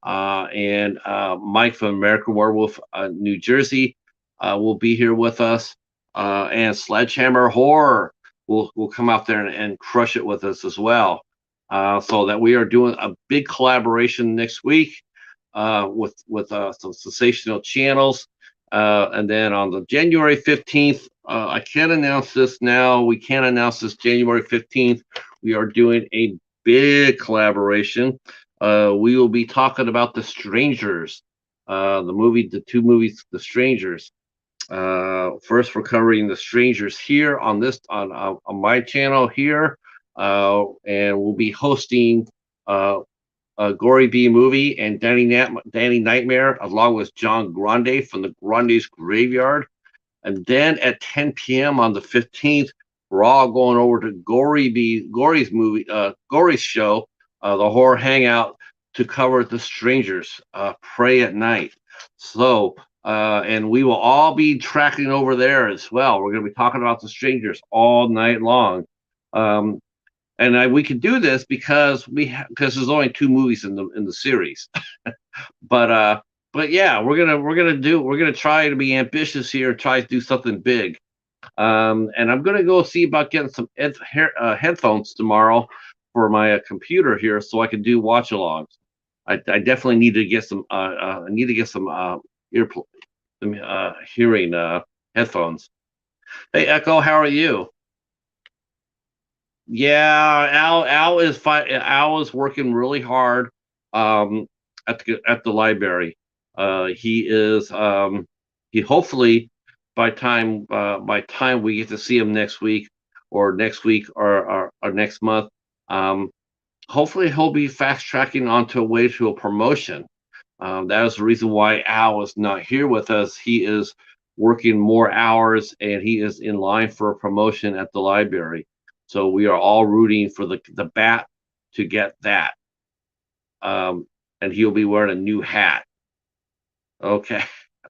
and Mike from American Werewolf, New Jersey, will be here with us, and Sledgehammer Horror will come out there and crush it with us as well. So that we are doing a big collaboration next week with some sensational channels. And then on the January 15th, I can't announce this now. We can't announce this January 15th. We are doing a big collaboration. We will be talking about The Strangers, the two movies, The Strangers. First, we're covering The Strangers here on my channel here, and we'll be hosting uh, Gory B Movie and Danny Nightmare, along with John Grande from the Grande's Graveyard. And then at 10 p.m. on the 15th, we're all going over to Gory's show, the Horror Hangout, to cover The Strangers, Pray at Night. So, and we will all be tracking over there as well. We're going to be talking about The Strangers all night long. Um, and we can do this because there's only two movies in the series. But yeah, we're gonna try to be ambitious here, try to do something big. And I'm gonna go see about getting some headphones tomorrow for my computer here, so I can do watch alongs. I definitely need to get some. I need to get some ear hearing headphones. Hey Echo, how are you? Yeah, Al is working really hard um, at the library. He is he hopefully by time we get to see him next week or next month, um, hopefully he'll be fast tracking onto a way to a promotion. That is the reason why Al is not here with us. He is working more hours and he is in line for a promotion at the library. So we are all rooting for the bat to get that. Um, and he'll be wearing a new hat. Okay.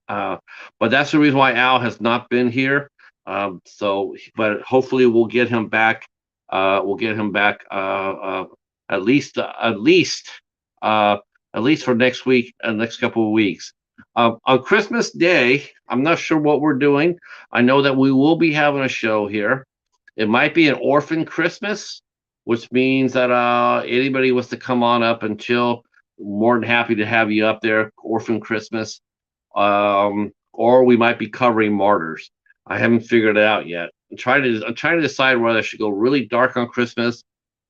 But that's the reason why Al has not been here. But hopefully we'll get him back. We'll get him back at least at least for next week and next couple of weeks. On Christmas Day, I'm not sure what we're doing. I know that we will be having a show here. It might be an orphan Christmas, which means that anybody wants to come on up and chill, more than happy to have you up there. Orphan Christmas, or we might be covering martyrs. I haven't figured it out yet. I'm trying to decide whether I should go really dark on Christmas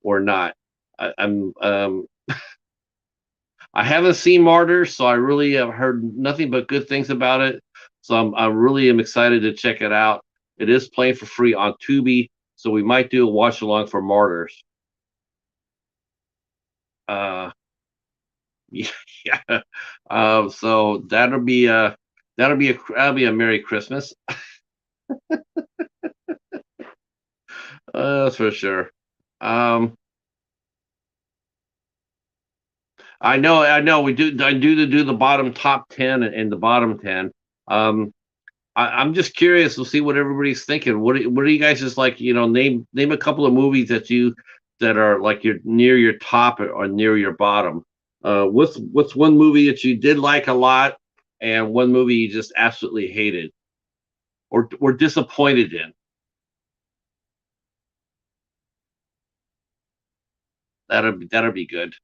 or not. I'm I haven't seen Martyrs, so I really have heard nothing but good things about it. So I really am excited to check it out. It is playing for free on Tubi, so we might do a watch along for Martyrs. Uh, yeah, yeah. So that'll be a Merry Christmas. That's for sure. Um, I know. I do the bottom top 10 and the bottom 10. Um, I'm just curious to see what everybody's thinking. What are you guys just like? Name a couple of movies that are like your near your top or near your bottom. What's one movie that you did like a lot, and one movie you just absolutely hated or were disappointed in? That'll be good.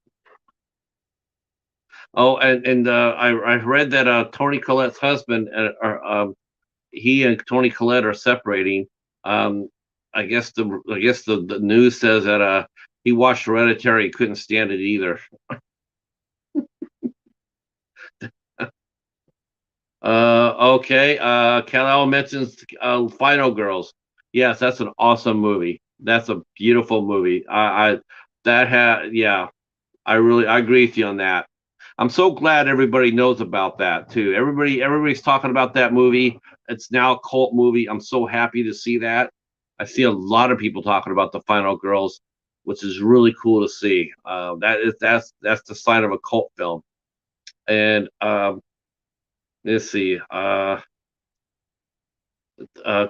Oh, and I read that Tony Collette's husband, he and Tony Collette are separating. Um, I guess the news says that he watched Hereditary, couldn't stand it either. Okay. Kal mentions Final Girls. Yes, that's an awesome movie. That's a beautiful movie. Yeah. I agree with you on that. I'm so glad everybody knows about that too. Everybody's talking about that movie. It's now a cult movie. I'm so happy to see that. I see a lot of people talking about the Final Girls, which is really cool to see. That's the sign of a cult film. And let's see. Of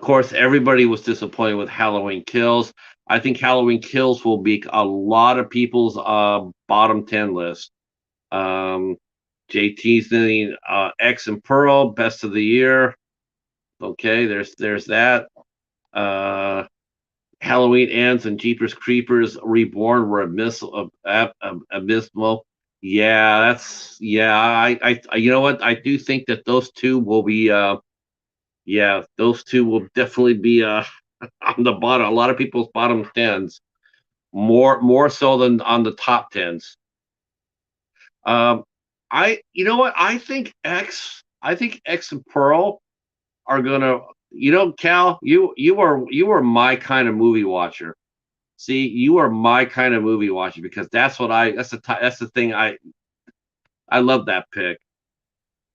course, everybody was disappointed with Halloween Kills. I think Halloween Kills will be a lot of people's bottom 10 list. Um, JT's doing X and Pearl, best of the year. Okay, there's that. Uh, Halloween Ends and Jeepers Creepers Reborn were abysmal. Yeah. You know what? I do think that those two will be. Yeah, those two will definitely be on the bottom. A lot of people's bottom tens, more so than on the top tens. Um, you know what? I think X and Pearl are gonna. Cal, you are my kind of movie watcher. See, you are my kind of movie watcher because that's the thing I love that pick.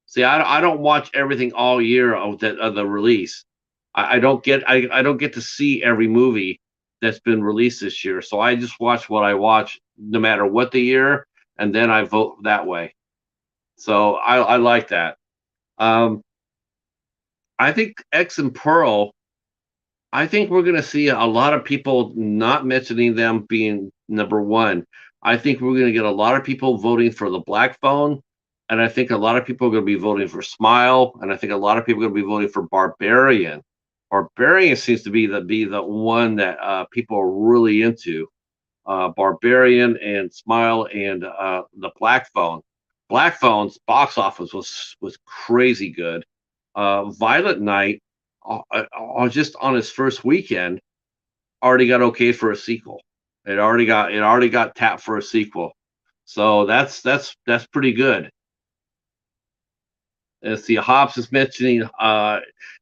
See, I don't watch everything all year of the release. I don't get to see every movie that's been released this year. So I just watch what I watch, no matter what the year, and then I vote that way. So I like that. Um, I think X and Pearl. I think we're going to see a lot of people not mentioning them being number one. I think we're going to get a lot of people voting for the Black Phone, and I think a lot of people are going to be voting for Smile, and I think a lot of people are going to be voting for Barbarian. Barbarian seems to be the one that people are really into. Barbarian and Smile and the Black Phone. Black Phone's box office was crazy good. Violent Night, just on its first weekend, already got okay for a sequel. It already got tapped for a sequel. So that's pretty good. And see, Hobbs is mentioning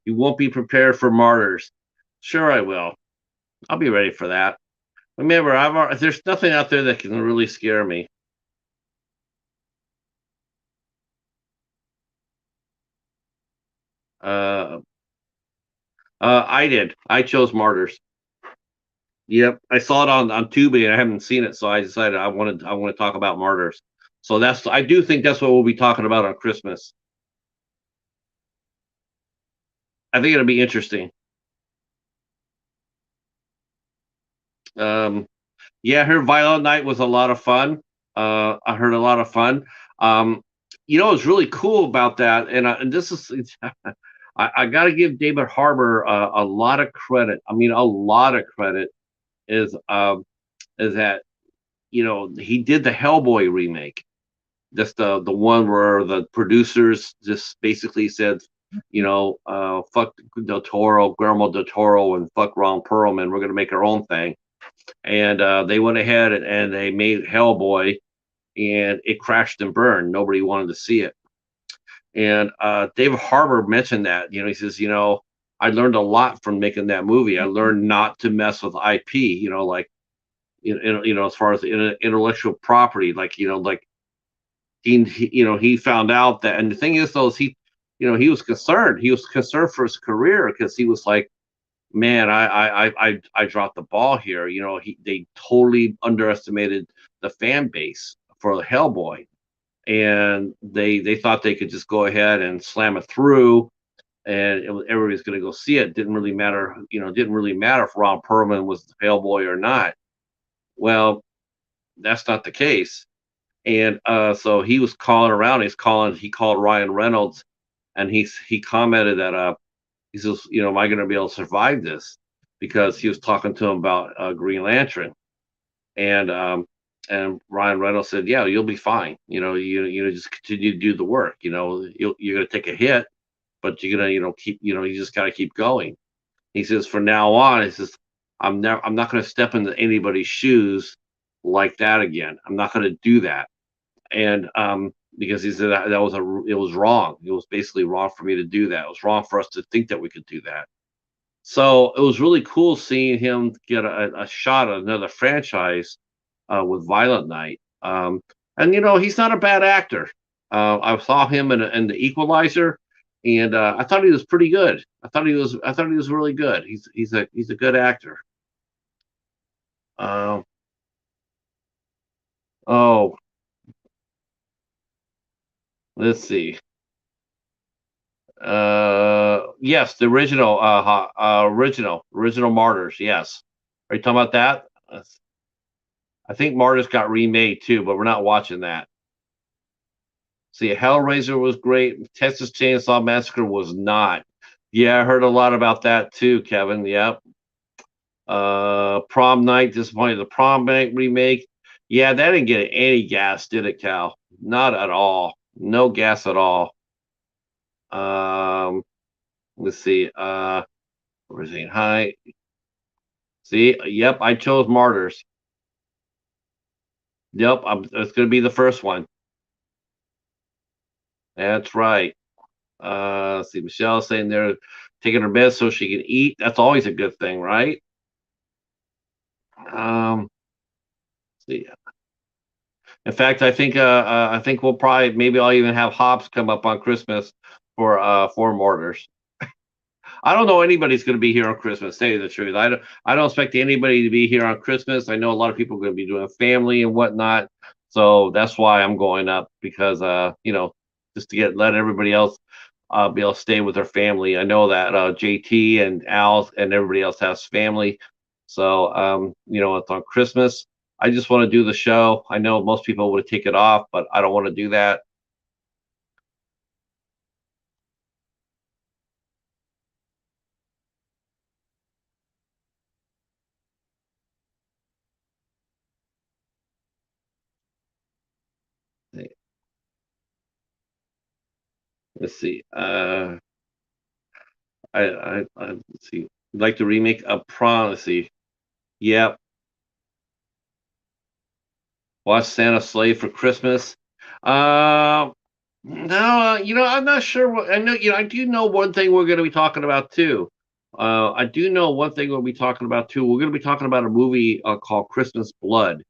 you won't be prepared for Martyrs. Sure, I will. I'll be ready for that. Remember, there's nothing out there that can really scare me. Uh, I did. I chose Martyrs. Yep, I saw it on Tubi and I haven't seen it, so I decided I want to talk about Martyrs. So I do think that's what we'll be talking about on Christmas. I think it'll be interesting. Um, yeah, her Violent Night was a lot of fun. I heard a lot of fun. Um, what's really cool about that, and this is, I got to give David Harbour a lot of credit. I mean, a lot of credit is is that he did the Hellboy remake. Just the one where the producers just basically said, fuck Del Toro, Guillermo del Toro, and fuck Ron Perlman. We're gonna make our own thing, and they went ahead and they made Hellboy, and it crashed and burned. Nobody wanted to see it. And David Harbour mentioned that. He says, I learned a lot from making that movie. I learned not to mess with IP. Like as far as intellectual property, like like he found out that. And the thing is, though, is he was concerned. He was concerned for his career because he was like, man, I dropped the ball here. They totally underestimated the fan base for the Hellboy, and they thought they could just go ahead and slam it through, and everybody's going to go see it. Didn't really matter, didn't really matter if Ron Perlman was the Hellboy or not. Well, that's not the case. And so he was calling around. He called Ryan Reynolds, and he commented that he says, am I going to be able to survive this? Because he was talking to him about Green Lantern, and Ryan Reynolds said, yeah, you'll be fine. You just continue to do the work. You're going to take a hit, but you're going to keep, you just got to keep going. He says, from now on, he says, I'm not going to step into anybody's shoes like that again. I'm not going to do that. And because he said that it was wrong. It was basically wrong for me to do that. It was wrong for us to think that we could do that. So it was really cool seeing him get a shot at another franchise with Violent Night. And he's not a bad actor. I saw him in the Equalizer, and I thought he was pretty good. I thought he was really good. He's a good actor. Uh, oh, let's see. Yes, the original, original Martyrs. Yes, are you talking about that? I think Martyrs got remade too, but we're not watching that. See, Hellraiser was great. Texas Chainsaw Massacre was not. Yeah, I heard a lot about that too, Kevin. Yep. Prom Night, disappointed. The Prom Night remake. Yeah, that didn't get any gas, did it, Cal? Not at all. No gas at all. Um, let's see. We're saying hi. See, yep, I chose Martyrs. Yep, it's going to be the first one. That's right. Let's see, Michelle's saying they're taking her bed so she can eat. That's always a good thing, right? See. In fact, I think we'll probably maybe I'll even have Hops come up on Christmas for Martyrs. I don't know anybody's going to be here on Christmas. Tell you the truth, I don't expect anybody to be here on Christmas. I know a lot of people are going to be doing family and whatnot, so that's why I'm going up because just to let everybody else be able to stay with their family. I know that JT and Al and everybody else has family, so it's on Christmas. I just want to do the show. I know most people would take it off, but I don't want to do that. Let's see. Let's see. Like the remake of Prawn. Let's see. Yep. Watch Santa Slave for Christmas. Uh, no, I'm not sure. I know, I do know one thing we're going to be talking about too. I do know one thing we'll be talking about too. We're going to be talking about a movie called Christmas Blood.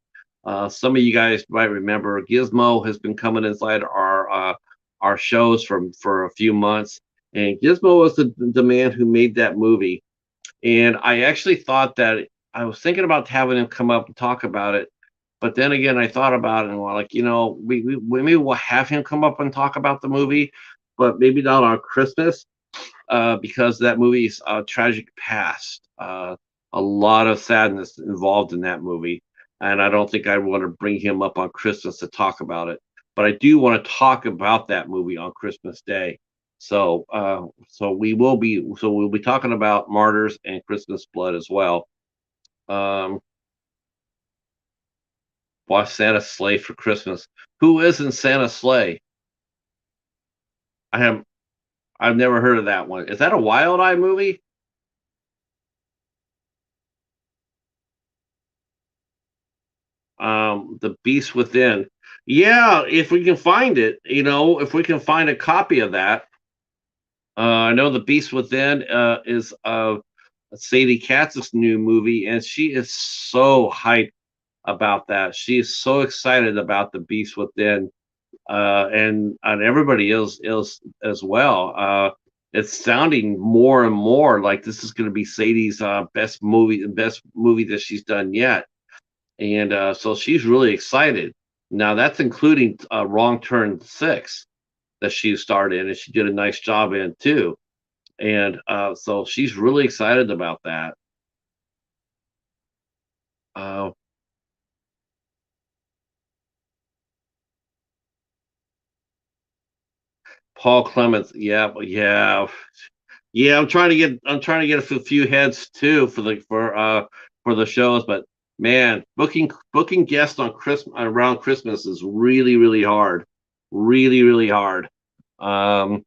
Some of you guys might remember Gizmo has been coming inside our shows for a few months, and Gizmo was the man who made that movie. And I actually thought that I was thinking about having him come up and talk about it, but then again, I thought about it and we're like, we maybe we'll have him come up and talk about the movie, but maybe not on Christmas, because that movie's tragic past. A lot of sadness involved in that movie. and I don't think I want to bring him up on Christmas to talk about it. But I do want to talk about that movie on Christmas Day. So we'll be talking about Martyrs and Christmas Blood as well. Um, watch Santa's Sleigh for Christmas. Who isn't Santa's Sleigh? I have I've never heard of that one. Is that a Wild Eye movie? The Beast Within. Yeah, if we can find it, if we can find a copy of that. I know The Beast Within is Sadie Katz's new movie, and she is so hyped about that. She is so excited about The Beast Within, and everybody is as well. It's sounding more and more like this is going to be Sadie's best movie that she's done yet, and so she's really excited. Now that's including Wrong Turn 6 that she starred in, and she did a nice job in too. And so she's really excited about that. Uh, Paul Clements, yeah, yeah, yeah. I'm trying to get a few heads too for the shows, but man, booking guests on Christmas around Christmas is really hard, really hard. Um,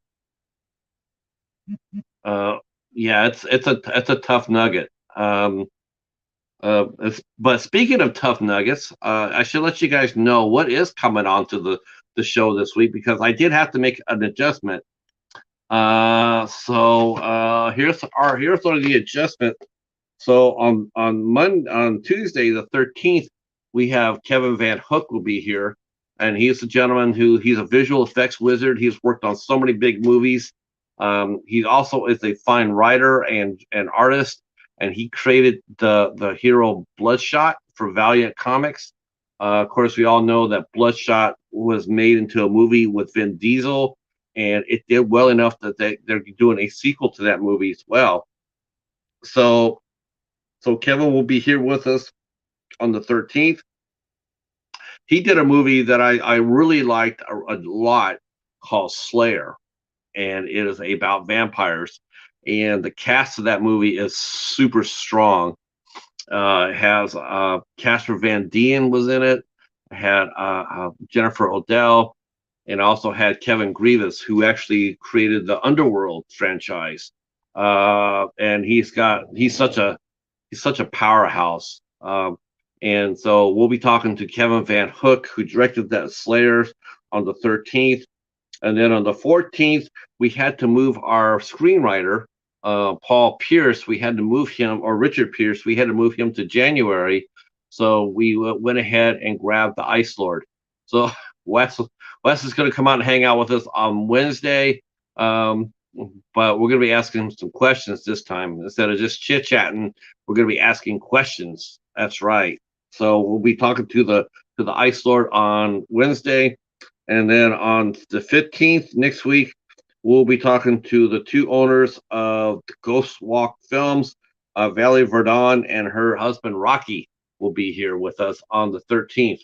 uh, yeah, it's a tough nugget. But speaking of tough nuggets, I should let you guys know what is coming onto the show this week because I did have to make an adjustment. Here's sort of the adjustment. So on Tuesday the 13th, we have Kevin Van Hook will be here, and he's a gentleman he's a visual effects wizard. He's worked on so many big movies. He also is a fine writer and artist, and he created the hero Bloodshot for Valiant Comics. Of course, we all know that Bloodshot was made into a movie with Vin Diesel, and it did well enough that they're doing a sequel to that movie as well. So so Kevin will be here with us on the 13th. He did a movie that I really liked a lot called Slayer, and it is about vampires. And the cast of that movie is super strong. It has Casper Van Dien was in it. It had Jennifer Odell, and also had Kevin Grievous, who actually created the Underworld franchise. And he's such a powerhouse. And so we'll be talking to Kevin Van Hook, who directed that Slayers on the 13th. And then on the 14th, we had to move our screenwriter, Paul Pierce. We had to move him, or Richard Pierce, we had to move him to January. So we went ahead and grabbed the Ice Lord. So Wes, Wes is going to come out and hang out with us on Wednesday. Um, but we're going to be asking him some questions this time. Instead of just chit chatting, we're going to be asking questions. That's right. So we'll be talking to the Ice Lord on Wednesday, and then on the 15th next week, we'll be talking to the two owners of Ghost Walk Films, Valley Verdon, and her husband Rocky will be here with us on the 13th,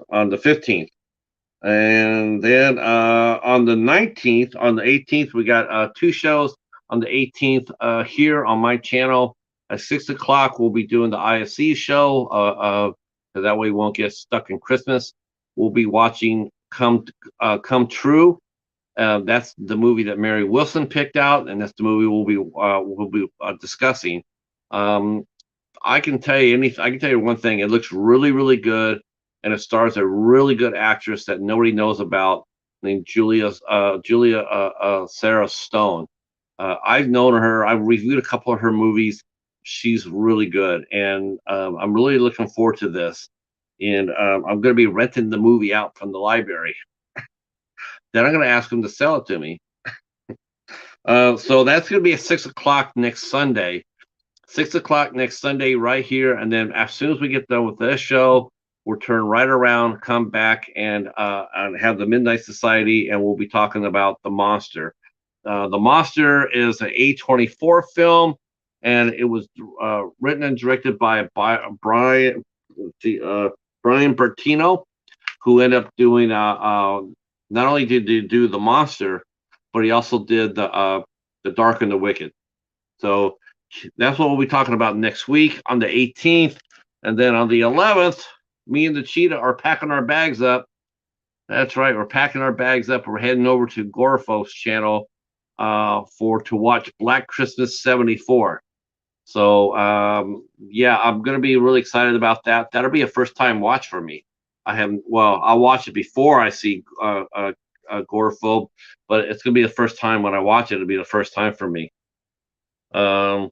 on the 15th. And then on the 19th, on the 18th, we got two shows on the 18th here on my channel. At 6 o'clock, we'll be doing the ISC show. So that way we won't get stuck in Christmas. We'll be watching Come True. That's the movie that Mary Wilson picked out, and that's the movie we'll be discussing. Um, I can tell you anything. I can tell you one thing. It looks really good, and it stars a really good actress that nobody knows about named Julia Sarah Stone. I've known her. I've reviewed a couple of her movies. She's really good, and I'm really looking forward to this. And I'm going to be renting the movie out from the library. Then I'm going to ask them to sell it to me. So that's going to be at 6 o'clock next Sunday. 6 o'clock next Sunday, right here. And then as soon as we get done with this show, we'll turn right around, come back, and have the Midnight Society, and we'll be talking about The Monster. The Monster is an A24 film, and it was written and directed by Brian. see, Brian Bertino, who ended up doing not only did he do the monster, but he also did the Dark and the Wicked. So that's what we'll be talking about next week on the 18th, and then on the 11th, me and the Cheetah are packing our bags up. That's right, we're packing our bags up. We're heading over to Gorfo's channel for to watch Black Christmas '74. So yeah, I'm gonna be really excited about that. That'll be a first time watch for me. I haven't. Well, I'll watch it before I see Agoraphobe, but it's gonna be the first time when I watch it. It'll be the first time for me. Um,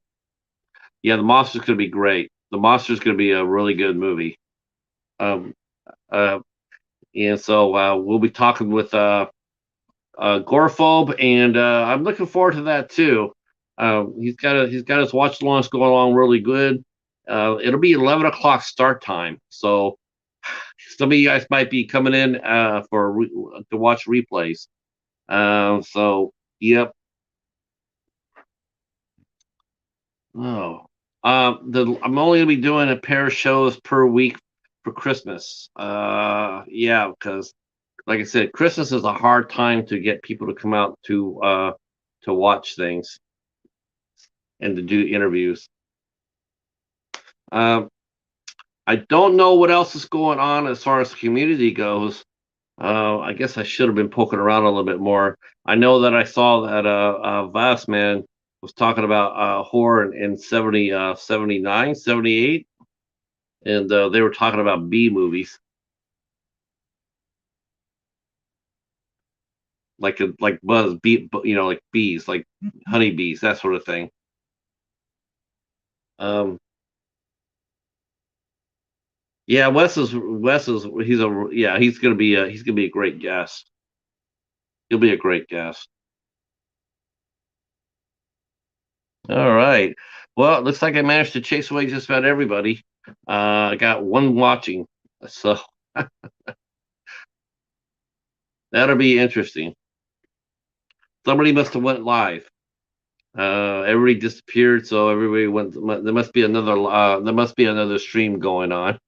yeah, the monster's gonna be great. The monster's gonna be a really good movie. Um, uh, and so we'll be talking with Goraphobe, and I'm looking forward to that too. He's got his watch alongs going along really good. It'll be 11 o'clock start time, so some of you guys might be coming in to watch replays. So yep. Oh, I'm only gonna be doing a pair of shows per week for Christmas. Yeah, because like I said, Christmas is a hard time to get people to come out to watch things and to do interviews. Um, I don't know what else is going on as far as the community goes. I guess I should have been poking around a little bit more. I know that I saw that Vast Man was talking about horror in 79, 78, and they were talking about B movies, like buzz bee, like bees, like honeybees, that sort of thing. Um, yeah, Wes is he's gonna be a great guest. He'll be a great guest. All right. Well, it looks like I managed to chase away just about everybody. I got one watching, so that'll be interesting. Somebody must have went live. Everybody disappeared, so everybody went. There must be another stream going on.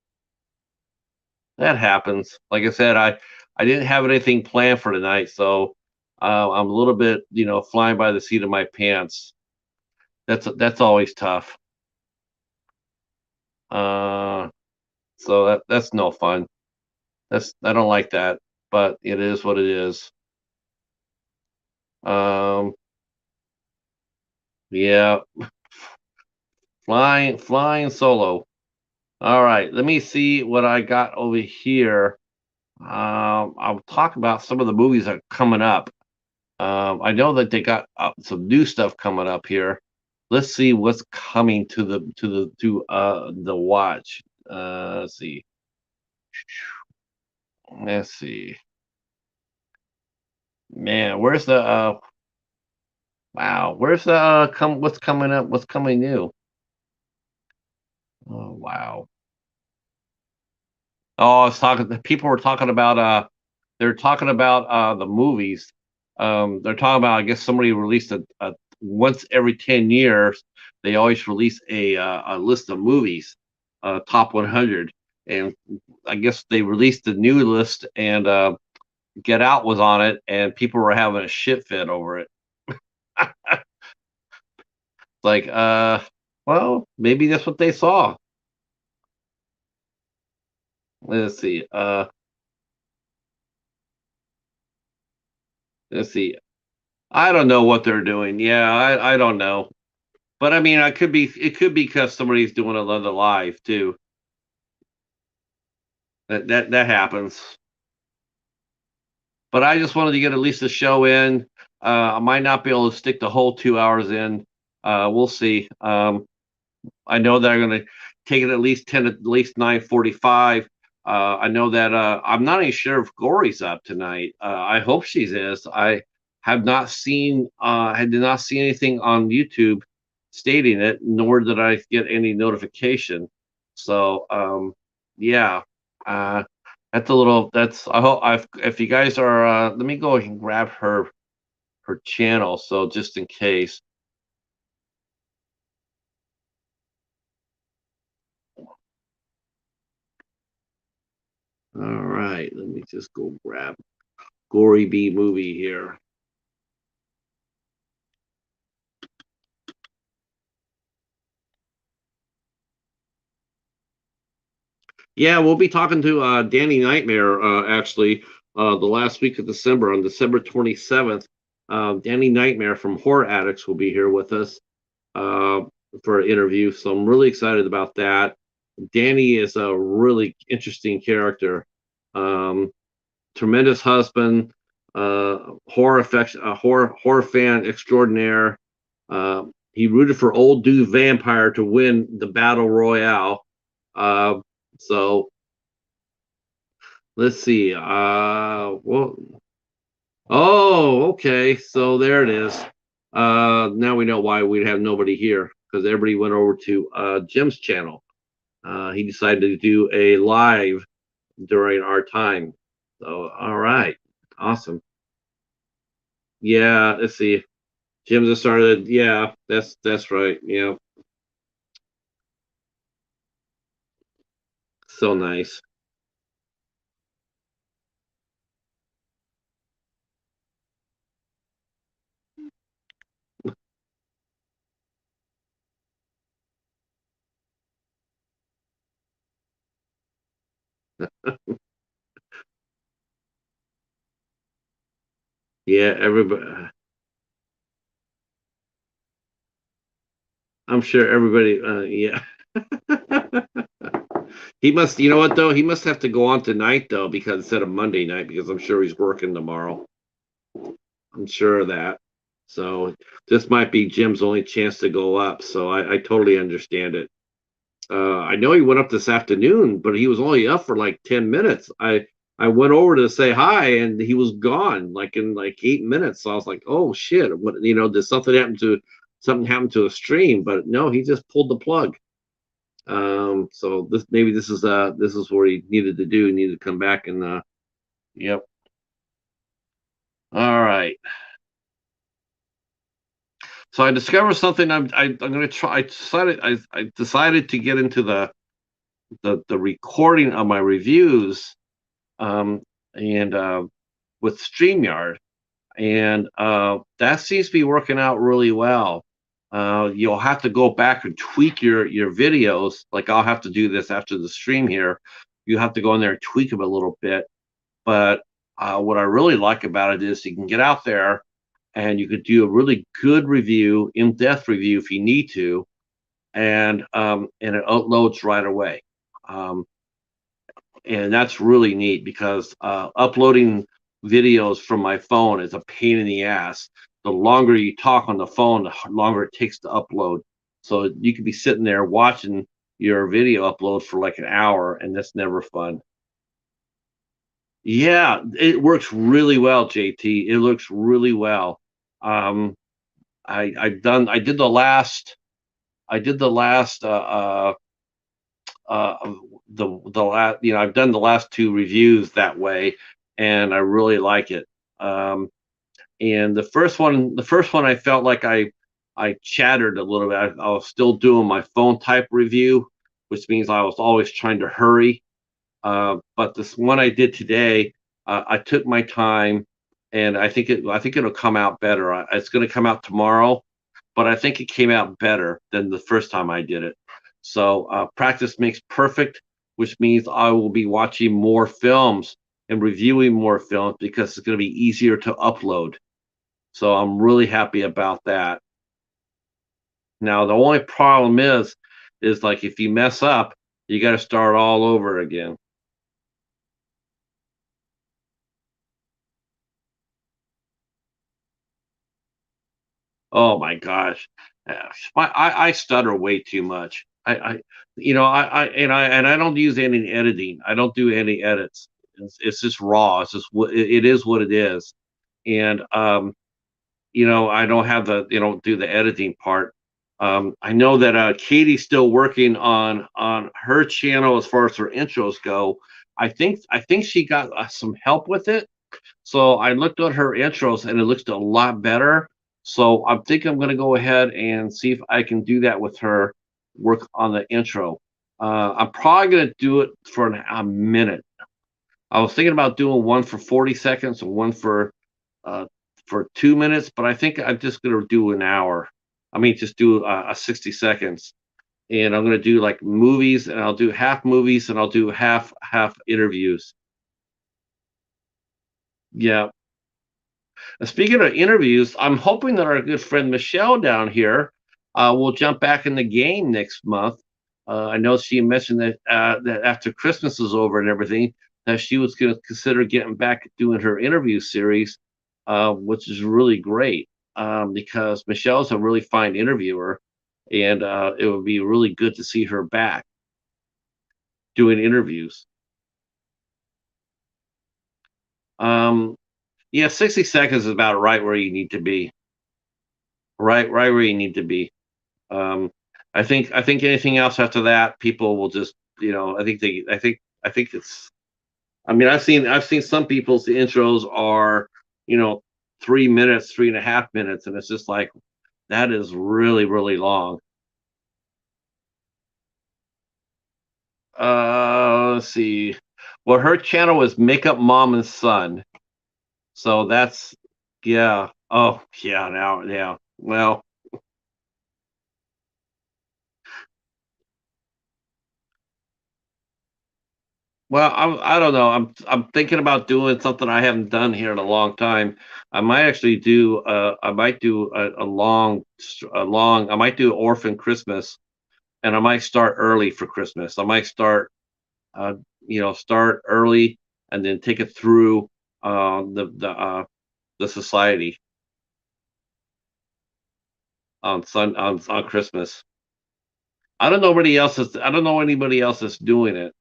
That happens. Like I said, I didn't have anything planned for tonight, so I'm a little bit, flying by the seat of my pants. That's always tough. Uh, so that's no fun. I don't like that, but it is what it is. Um, yeah, flying solo. All right, let me see what I got over here. I'll talk about some of the movies that are coming up. I know that they got some new stuff coming up here. Let's see what's coming to the watch. Let's see. Let's see. Man, where's the wow, where's the what's coming up? What's coming new? Oh wow. Oh, I was talking. People were talking about. They're talking about the movies. They're talking about. I guess somebody released a once every 10 years. They always release a list of movies, top 100, and I guess they released the new list, and Get Out was on it, and people were having a shit fit over it. Like, well, maybe that's what they saw. Let's see. Let's see. I don't know what they're doing. Yeah, I don't know. But I mean, it could be because somebody's doing another live too. That happens. But I just wanted to get at least a show in. I might not be able to stick the whole 2 hours in. We'll see. I know they're going to take it at least 9:45. I know that I'm not even sure if Gory's up tonight. I hope she is. I did not see anything on YouTube stating it, nor did I get any notification. So yeah, uh, that's a little. That's I hope. If you guys are, let me go and grab her channel. So just in case. All right, let me just go grab Gory B movie here. Yeah, we'll be talking to Danny Nightmare actually the last week of December on December 27th. Danny Nightmare from Horror Addicts will be here with us uh, for an interview. So I'm really excited about that. Danny is a really interesting character. Um, Tremendous husband, horror fan extraordinaire. He rooted for old dude vampire to win the battle royale. Uh, so let's see. Well, oh, okay. So there it is. Now we know why we'd have nobody here because everybody went over to Jim's channel. He decided to do a live during our time. So, all right, awesome. Yeah, let's see. Jim just started. Yeah, that's right. Yeah, so nice. Yeah, everybody. I'm sure everybody. Yeah. He must. You know what though? He must have to go on tonight though, because instead of Monday night, because I'm sure he's working tomorrow. I'm sure of that. So this might be Jim's only chance to go up. So I totally understand it. I know he went up this afternoon, but he was only up for like 10 minutes. I went over to say hi and he was gone like in like 8 minutes. So I was like, oh shit, what did something happen to a stream? But no, he just pulled the plug. So this is what he needed to do. He needed to come back and yep. All right. So I discovered something I'm gonna try. I decided to get into the recording of my reviews um, and with StreamYard, and that seems to be working out really well. You'll have to go back and tweak your videos. Like I'll have to do this after the stream here. You have to go in there and tweak them a little bit. But what I really like about it is you can get out there and you could do a really good review, in-depth review if you need to, and it uploads right away. Um, and that's really neat because uploading videos from my phone is a pain in the ass. The longer you talk on the phone, the longer it takes to upload. So you could be sitting there watching your video upload for like an hour, and that's never fun. Yeah, it works really well, JT. It looks really well. Um, I did the last uh, the last I've done the last two reviews that way, and I really like it. And the first one I felt like I chattered a little bit. I was still doing my phone type review, which means I was always trying to hurry. But this one I did today, I took my time, and I think it'll come out better. It's going to come out tomorrow, but I think it came out better than the first time I did it. So practice makes perfect, which means I will be watching more films and reviewing more films because it's going to be easier to upload. So I'm really happy about that. Now the only problem is like if you mess up, you got to start all over again. Oh my gosh. I stutter way too much. I don't use any editing. I don't do any edits. It's just raw. It's just what it is what it is. And I don't have do the editing part. I know that Katie's still working on her channel as far as her intros go. I think she got some help with it, so I looked at her intros and it looks a lot better. So I'm thinking I'm going to go ahead and see if I can do that with her, work on the intro. I'm probably going to do it for a minute. I was thinking about doing one for 40 seconds and one uh, for 2 minutes, but I think I'm just gonna do an hour. I mean, just do a 60 seconds, and I'm gonna do like movies, and I'll do half movies, and I'll do half interviews. Yeah. And speaking of interviews, I'm hoping that our good friend Michelle down here will jump back in the game next month. I know she mentioned that after Christmas is over and everything, that she was going to consider getting back doing her interview series, which is really great because Michelle's a really fine interviewer, and it would be really good to see her back doing interviews. Um, yeah, 60 seconds is about right where you need to be. Right where you need to be. Um, I think anything else after that, people will just, I think it's. I mean, I've seen some people's intros are, you know, 3 minutes, 3.5 minutes, and it's just like that is really long. Let's see. Well, her channel was Makeup Mom and Son, so that's yeah. Oh yeah, now yeah. Well, I don't know. I'm thinking about doing something I haven't done here in a long time. I might actually do I might do a long I might do Orphan Christmas, and I might start early for Christmas. I might start uh start early and then take it through the society on Christmas. I don't know anybody else that's doing it.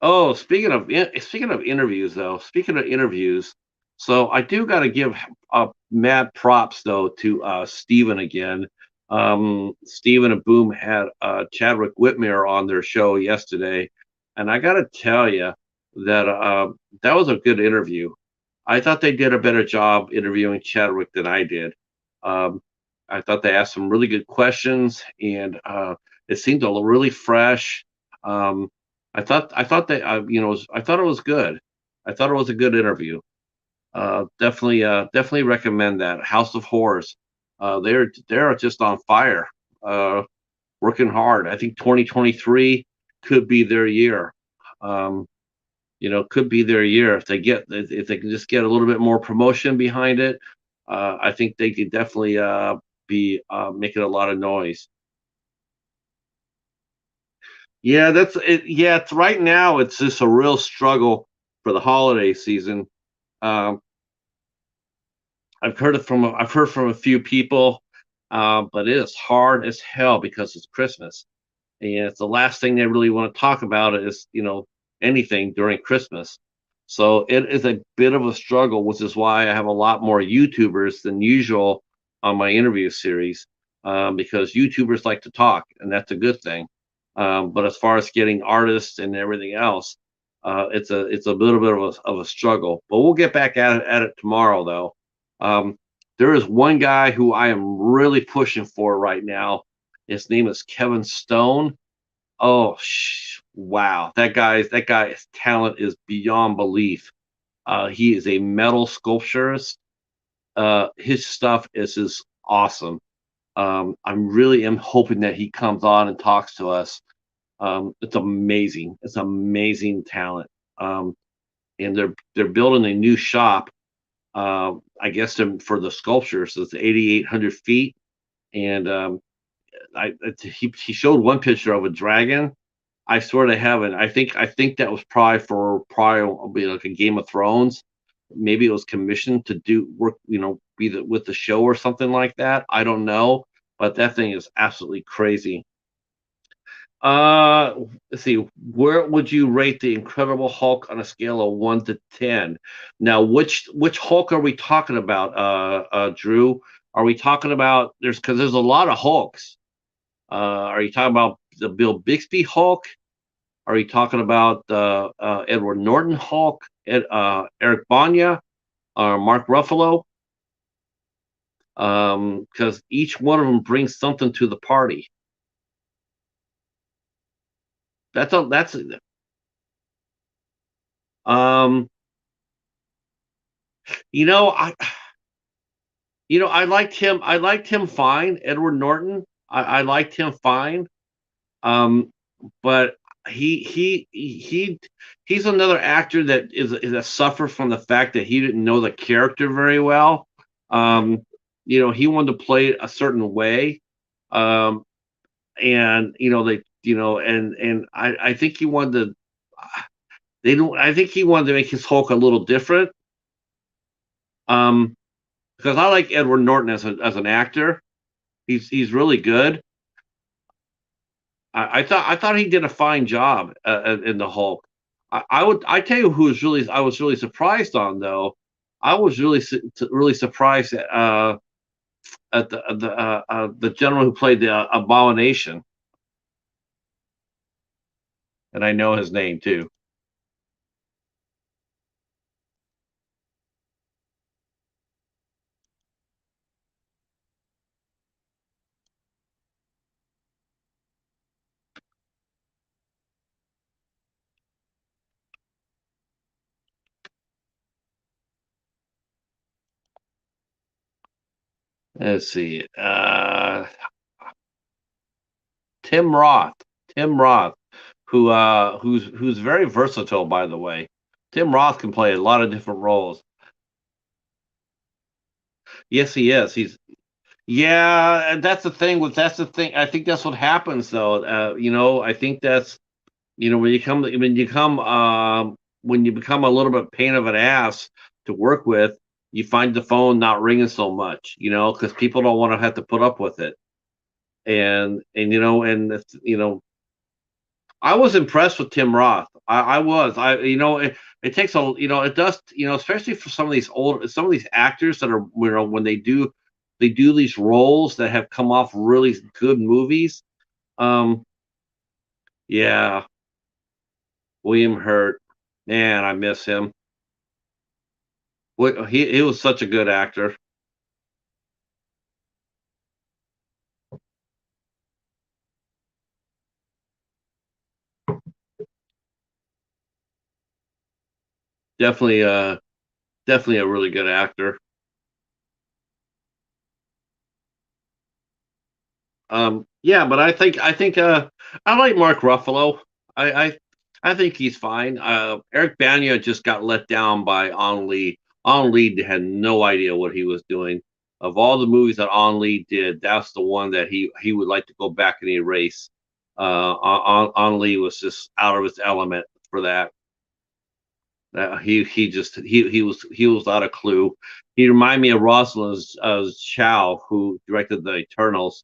Oh, speaking of interviews, though, speaking of interviews, so I do got to give mad props though to Steven again. Steven and Boom had Chadwick Whitmere on their show yesterday, and I got to tell you that that was a good interview. I thought they did a better job interviewing Chadwick than I did. Um, I thought they asked some really good questions, and it seemed really fresh. Um, I thought that I thought it was good. I thought it was a good interview. Definitely recommend that. House of Horrors. They're just on fire. Working hard. I think 2023 could be their year. Um, could be their year if they can just get a little bit more promotion behind it. I think they could definitely be making a lot of noise. Yeah, that's it. Yeah, it's right now. It's just a real struggle for the holiday season. Um, I've heard from a few people, but it is hard as hell because it's Christmas, and it's the last thing they really want to talk about is anything during Christmas. So it is a bit of a struggle, which is why I have a lot more YouTubers than usual on my interview series, because YouTubers like to talk, and that's a good thing. But as far as getting artists and everything else, it's a little bit of a struggle. But we'll get back at it tomorrow, though. Um, there is one guy who I am really pushing for right now. His name is Kevin Stone. Oh, wow. That guy's talent is beyond belief. He is a metal sculpturist. His stuff is awesome. I'm really am hoping that he comes on and talks to us. It's amazing. It's amazing talent. Um, and they're building a new shop. I guess for the sculptures. So it's 8,800 feet, and he showed one picture of a dragon. I sort of haven't. I think that was probably like a Game of Thrones. Maybe it was commissioned to do work, be with the show or something like that. I don't know, but that thing is absolutely crazy. Uh, let's see. Where would you rate the Incredible Hulk on a scale of 1 to 10? Now, which Hulk are we talking about, Drew? Are we talking about because there's a lot of Hulks. Are you talking about the Bill Bixby Hulk? Are you talking about the Edward Norton Hulk, Eric Banya, or Mark Ruffalo? Because each one of them brings something to the party. That's Um, you know, I liked him. I liked him fine. Edward Norton. I liked him fine. Um, but he's another actor that is a suffer from the fact that he didn't know the character very well. Um, he wanted to play it a certain way. Um, and they and I think he wanted to they don't I think he wanted to make his Hulk a little different. Um, because I like Edward Norton as an actor. He's really good. I thought he did a fine job in the Hulk. I tell you who was really I was really surprised on though. I was really surprised at the gentleman who played the Abomination, and I know his name too. Let's see, Tim Roth, Tim Roth, who's very versatile, by the way. Tim Roth can play a lot of different roles. Yes, he is. Yeah, and that's the thing. I think that's what happens though. I think that's when you become a little bit pain of an ass to work with, you find the phone not ringing so much, because people don't want to have to put up with it. I was impressed with Tim Roth. I was. It takes it does, especially for some of these actors that are, when they do these roles that have come off really good movies. Um, yeah, William Hurt, man, I miss him. He was such a good actor. Definitely, definitely a really good actor. Yeah, but I like Mark Ruffalo. I I, I think he's fine. Eric Bana just got let down by On Lee. On Lee had no idea what he was doing. Of all the movies that On Lee did, that's the one that he would like to go back and erase. On Lee was just out of his element for that. He was not a clue. He reminded me of Rosalind Chow, who directed the Eternals.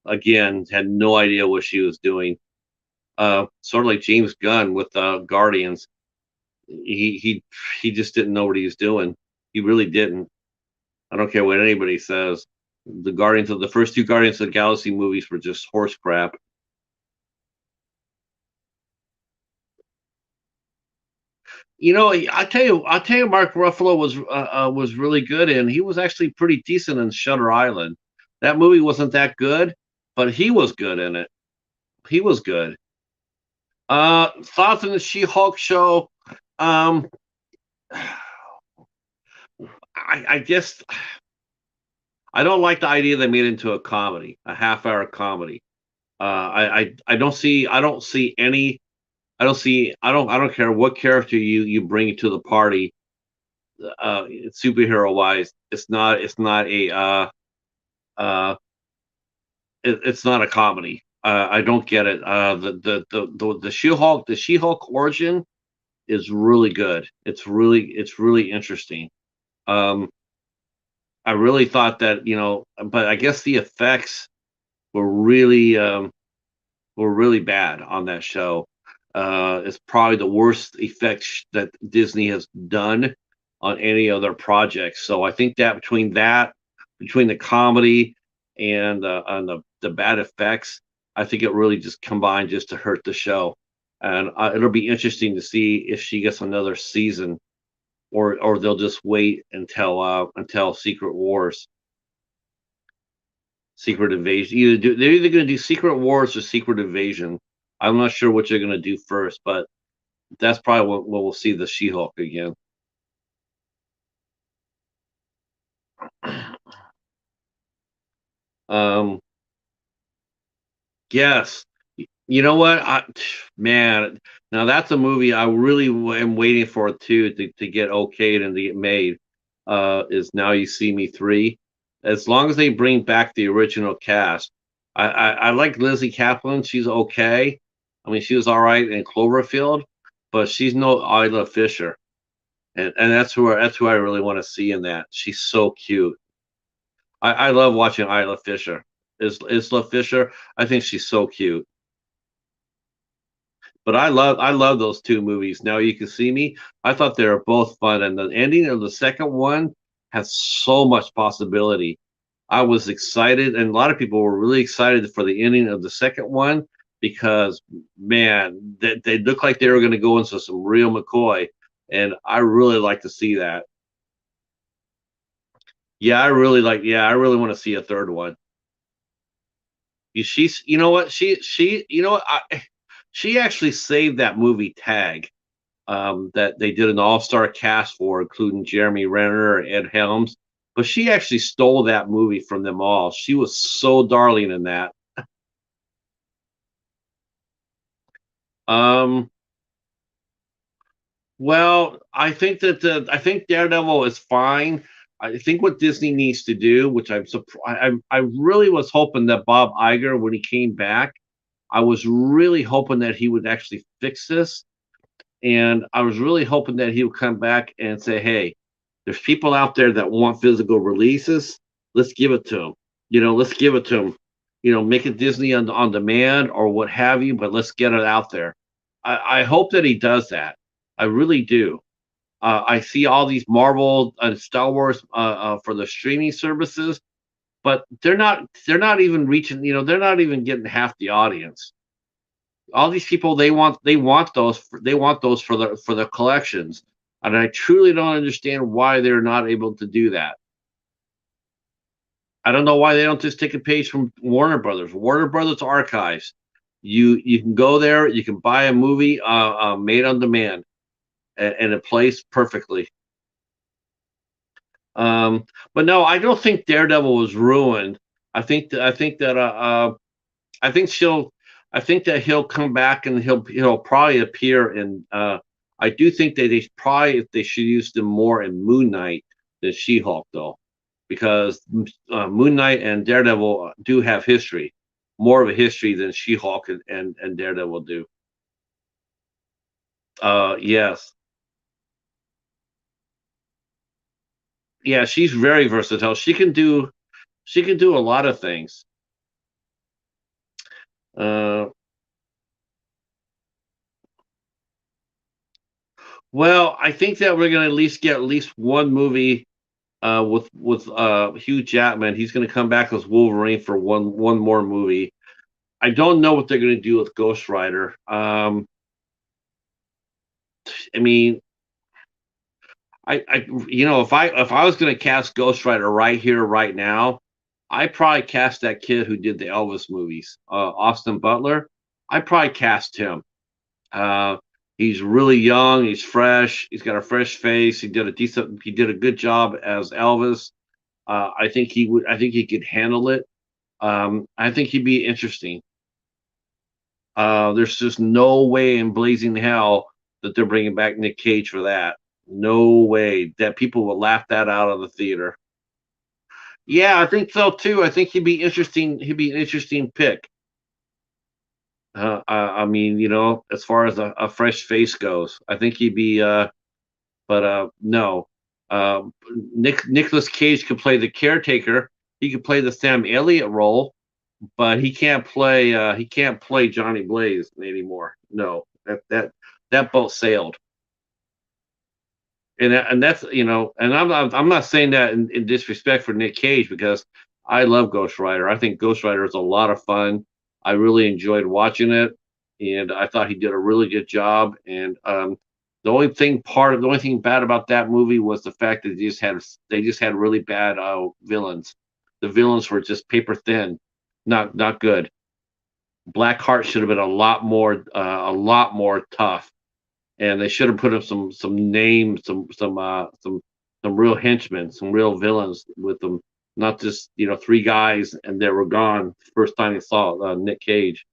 Again, had no idea what she was doing. Sort of like James Gunn with Guardians. He just didn't know what he was doing. He really didn't. I don't care what anybody says. The first two Guardians of the Galaxy movies were just horse crap. I tell you, Mark Ruffalo was really good, and he was actually pretty decent in Shutter Island. That movie wasn't that good, but he was good in it. He was good. Thoughts on the She-Hulk show? Um, I guess I don't like the idea they made it into a comedy, a half-hour comedy. I don't see any. I don't care what character you bring to the party, superhero wise. It's not uh, it's not a comedy. I don't get it. The She-Hulk origin is really good. It's really interesting. Um, I really thought that, but I guess the effects were really were really bad on that show. It's probably the worst effects that Disney has done on any other project. So I think that between the comedy and the bad effects, I think it really just combined just to hurt the show. And it'll be interesting to see if she gets another season, or they'll just wait until Secret Wars, Secret Invasion. They're either going to do Secret Wars or Secret Invasion. I'm not sure what they're going to do first, but That's probably when we'll see the She-Hulk again. Um, yes. You know what? Man, now that's a movie I really am waiting for too to get okayed and to get made. Is Now You See Me 3. As long as they bring back the original cast, I like Lizzie Kaplan. She's okay. I mean, she was all right in Cloverfield, but she's no Isla Fisher, and that's who I really want to see in that. She's so cute. I love watching Isla Fisher. Is Isla Fisher? I think she's so cute. But I love those 2 movies. Now You Can See Me. I thought they were both fun, and the ending of the second one has so much possibility. I was excited, and a lot of people were really excited for the ending of the second one because, man, they looked like they were going to go into some real McCoy, and I really like to see that. Yeah, I really want to see a third one. She's, you know what, you know what, she actually saved that movie Tag. That they did an all-star cast for, including Jeremy Renner and Ed Helms. But she actually stole that movie from them all. She was so darling in that. Um, well, I think Daredevil is fine. I think what Disney needs to do, which I'm surprised, I really was hoping that Bob Iger, when he came back, I was really hoping that he would actually fix this. And I was really hoping that he would come back and say, "Hey, there's people out there that want physical releases. Let's give it to them. Let's give it to them. Make it Disney on demand or what have you, but let's get it out there." I hope that he does that. I really do. I see all these Marvel and Star Wars for the streaming services, but they're not even reaching. They're not even getting half the audience. All these people, they want those for the collections, and I truly don't understand why they're not able to do that. I don't know why they don't just take a page from Warner Brothers Archives. You can go there, you can buy a movie made on demand, and it plays perfectly. um but no, I don't think Daredevil was ruined. I think that I think that uh, uh I think that he'll come back, and he'll probably appear in. I do think that they should use them more in Moon Knight than She-Hulk, though, because Moon Knight and Daredevil do have history, more of a history than She-Hulk and Daredevil do. Yes, yeah, she's very versatile. She can do a lot of things. Uh, well, I think that we're gonna at least get at least one movie with Hugh Jackman. He's going to come back as Wolverine for one more movie. I don't know what they're going to do with Ghost Rider. I mean, if I was going to cast Ghost Rider right here, right now, I probably cast that kid who did the Elvis movies, Austin Butler. I probably cast him. Uh, he's really young. He's fresh. He's got a fresh face. He did a good job as Elvis. I think he would. I think he could handle it. I think he'd be interesting. There's just no way in blazing hell that they're bringing back Nick Cage for that. No way that people will laugh that out of the theater. Yeah, I think so too. I think he'd be interesting. He'd be an interesting pick. I mean, as far as a fresh face goes, I think he'd be. But no, uh, Nicholas Cage could play the caretaker. He could play the Sam Elliott role, but he can't play Johnny Blaze anymore. No, that boat sailed. And that's, and I'm not saying that in disrespect for Nick Cage, because I love Ghost Rider. I think Ghost Rider is a lot of fun. I really enjoyed watching it, and I thought he did a really good job. And the only thing bad about that movie was the fact that they just had really bad villains. The villains were just paper thin, not good. Blackheart should have been a lot more tough. and they should have put up some names, some real henchmen, some real villains with them, not just three guys and they were gone. First time you saw Nick Cage.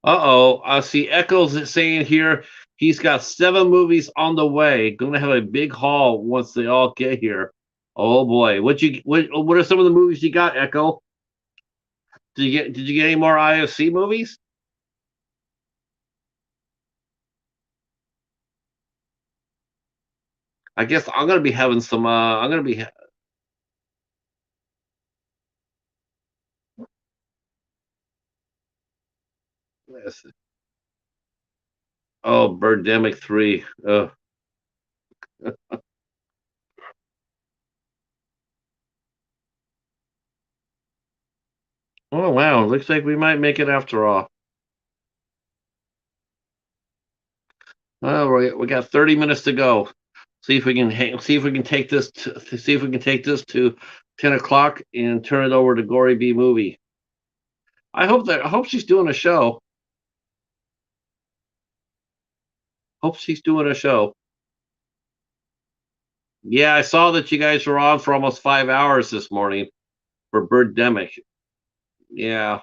Uh-oh, I see Echoes is saying here he's got 7 movies on the way. Going to have a big haul once they all get here. Oh boy, what are some of the movies you got, Echo? Did you get any more IFC movies? I guess I'm gonna be having some. I'm gonna be. Yes. Oh, Birdemic 3. Oh wow, looks like we might make it after all. Well, we got 30 minutes to go. See if we can take this to see if we can take this to 10 o'clock and turn it over to Gory B movie. I hope she's doing a show. Hope she's doing a show. Yeah, I saw that you guys were on for almost 5 hours this morning for Birdemic. Yeah,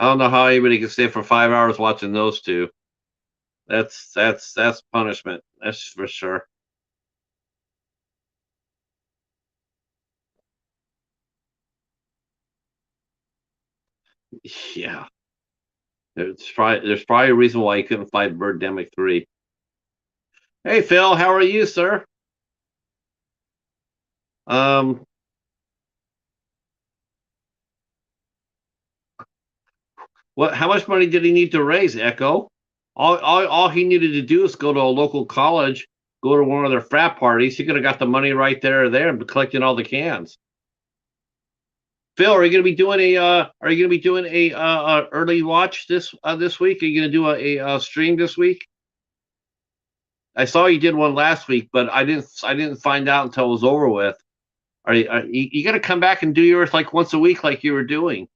I don't know how anybody can stay for 5 hours watching those two. That's punishment. That's for sure. Yeah, there's probably a reason why you couldn't find Birdemic 3. Hey Phil, how are you, sir? Um, what? How much money did he need to raise, Echo? All he needed to do is go to a local college, go to one of their frat parties. He could have got the money right there or there and be collecting all the cans. Phil, are you going to be doing a early watch this week? Are you going to do a stream this week? I saw you did one last week, but I didn't find out until it was over with. You got to come back and do yours like once a week, like you were doing?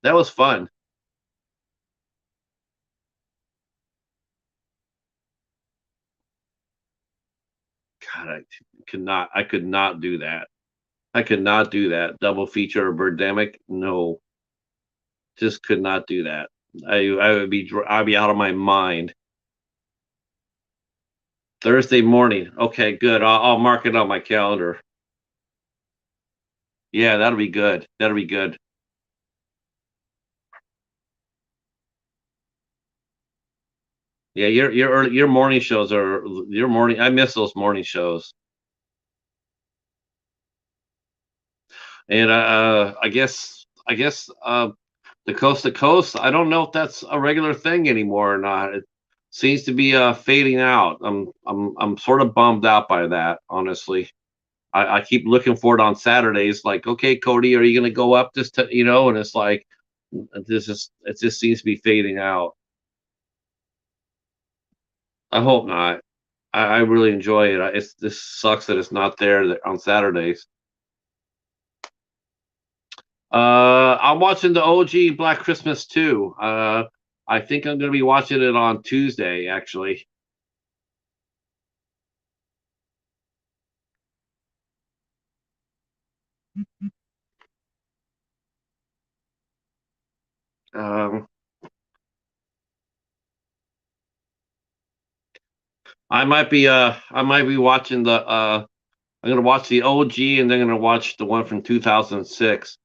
That was fun. God, I could not do that. I could not do that. Double feature of Birdemic. No, just could not do that. I'd be out of my mind. Thursday morning. Okay, good. I'll mark it on my calendar. Yeah, that'll be good. That'll be good. Yeah, your morning shows are your morning. I miss those morning shows. And I guess the coast to coast. I don't know if that's a regular thing anymore or not. It seems to be fading out. I'm sort of bummed out by that, honestly. I keep looking for it on Saturdays. Like, okay, Cody, are you going to go up And it's like it just seems to be fading out. I hope not. I really enjoy it. It's this sucks that it's not there on Saturdays. I'm watching the OG Black Christmas too. I think I'm going to be watching it on Tuesday, actually. Um, I might be watching I'm going to watch the OG and then going to watch the one from 2006.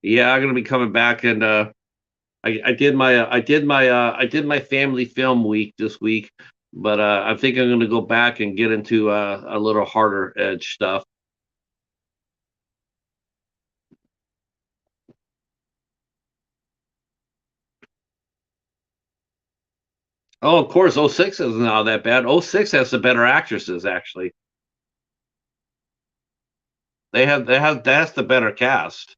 Yeah, I'm going to be coming back and I did my family film week this week, but I think I'm going to go back and get into a little harder edge stuff. Oh, of course, '06 isn't all that bad. '06 has the better actresses, actually. They have that's the better cast.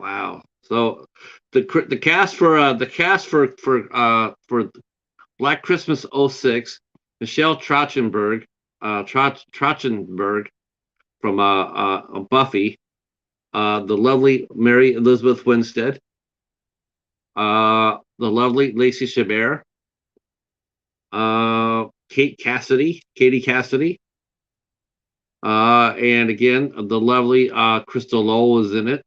Wow. So the cast for Black Christmas '06, Michelle Trachtenberg from Buffy, the lovely Mary Elizabeth Winstead, the lovely Lacey Chabert, Katie Cassidy, and again the lovely Crystal Lowell is in it.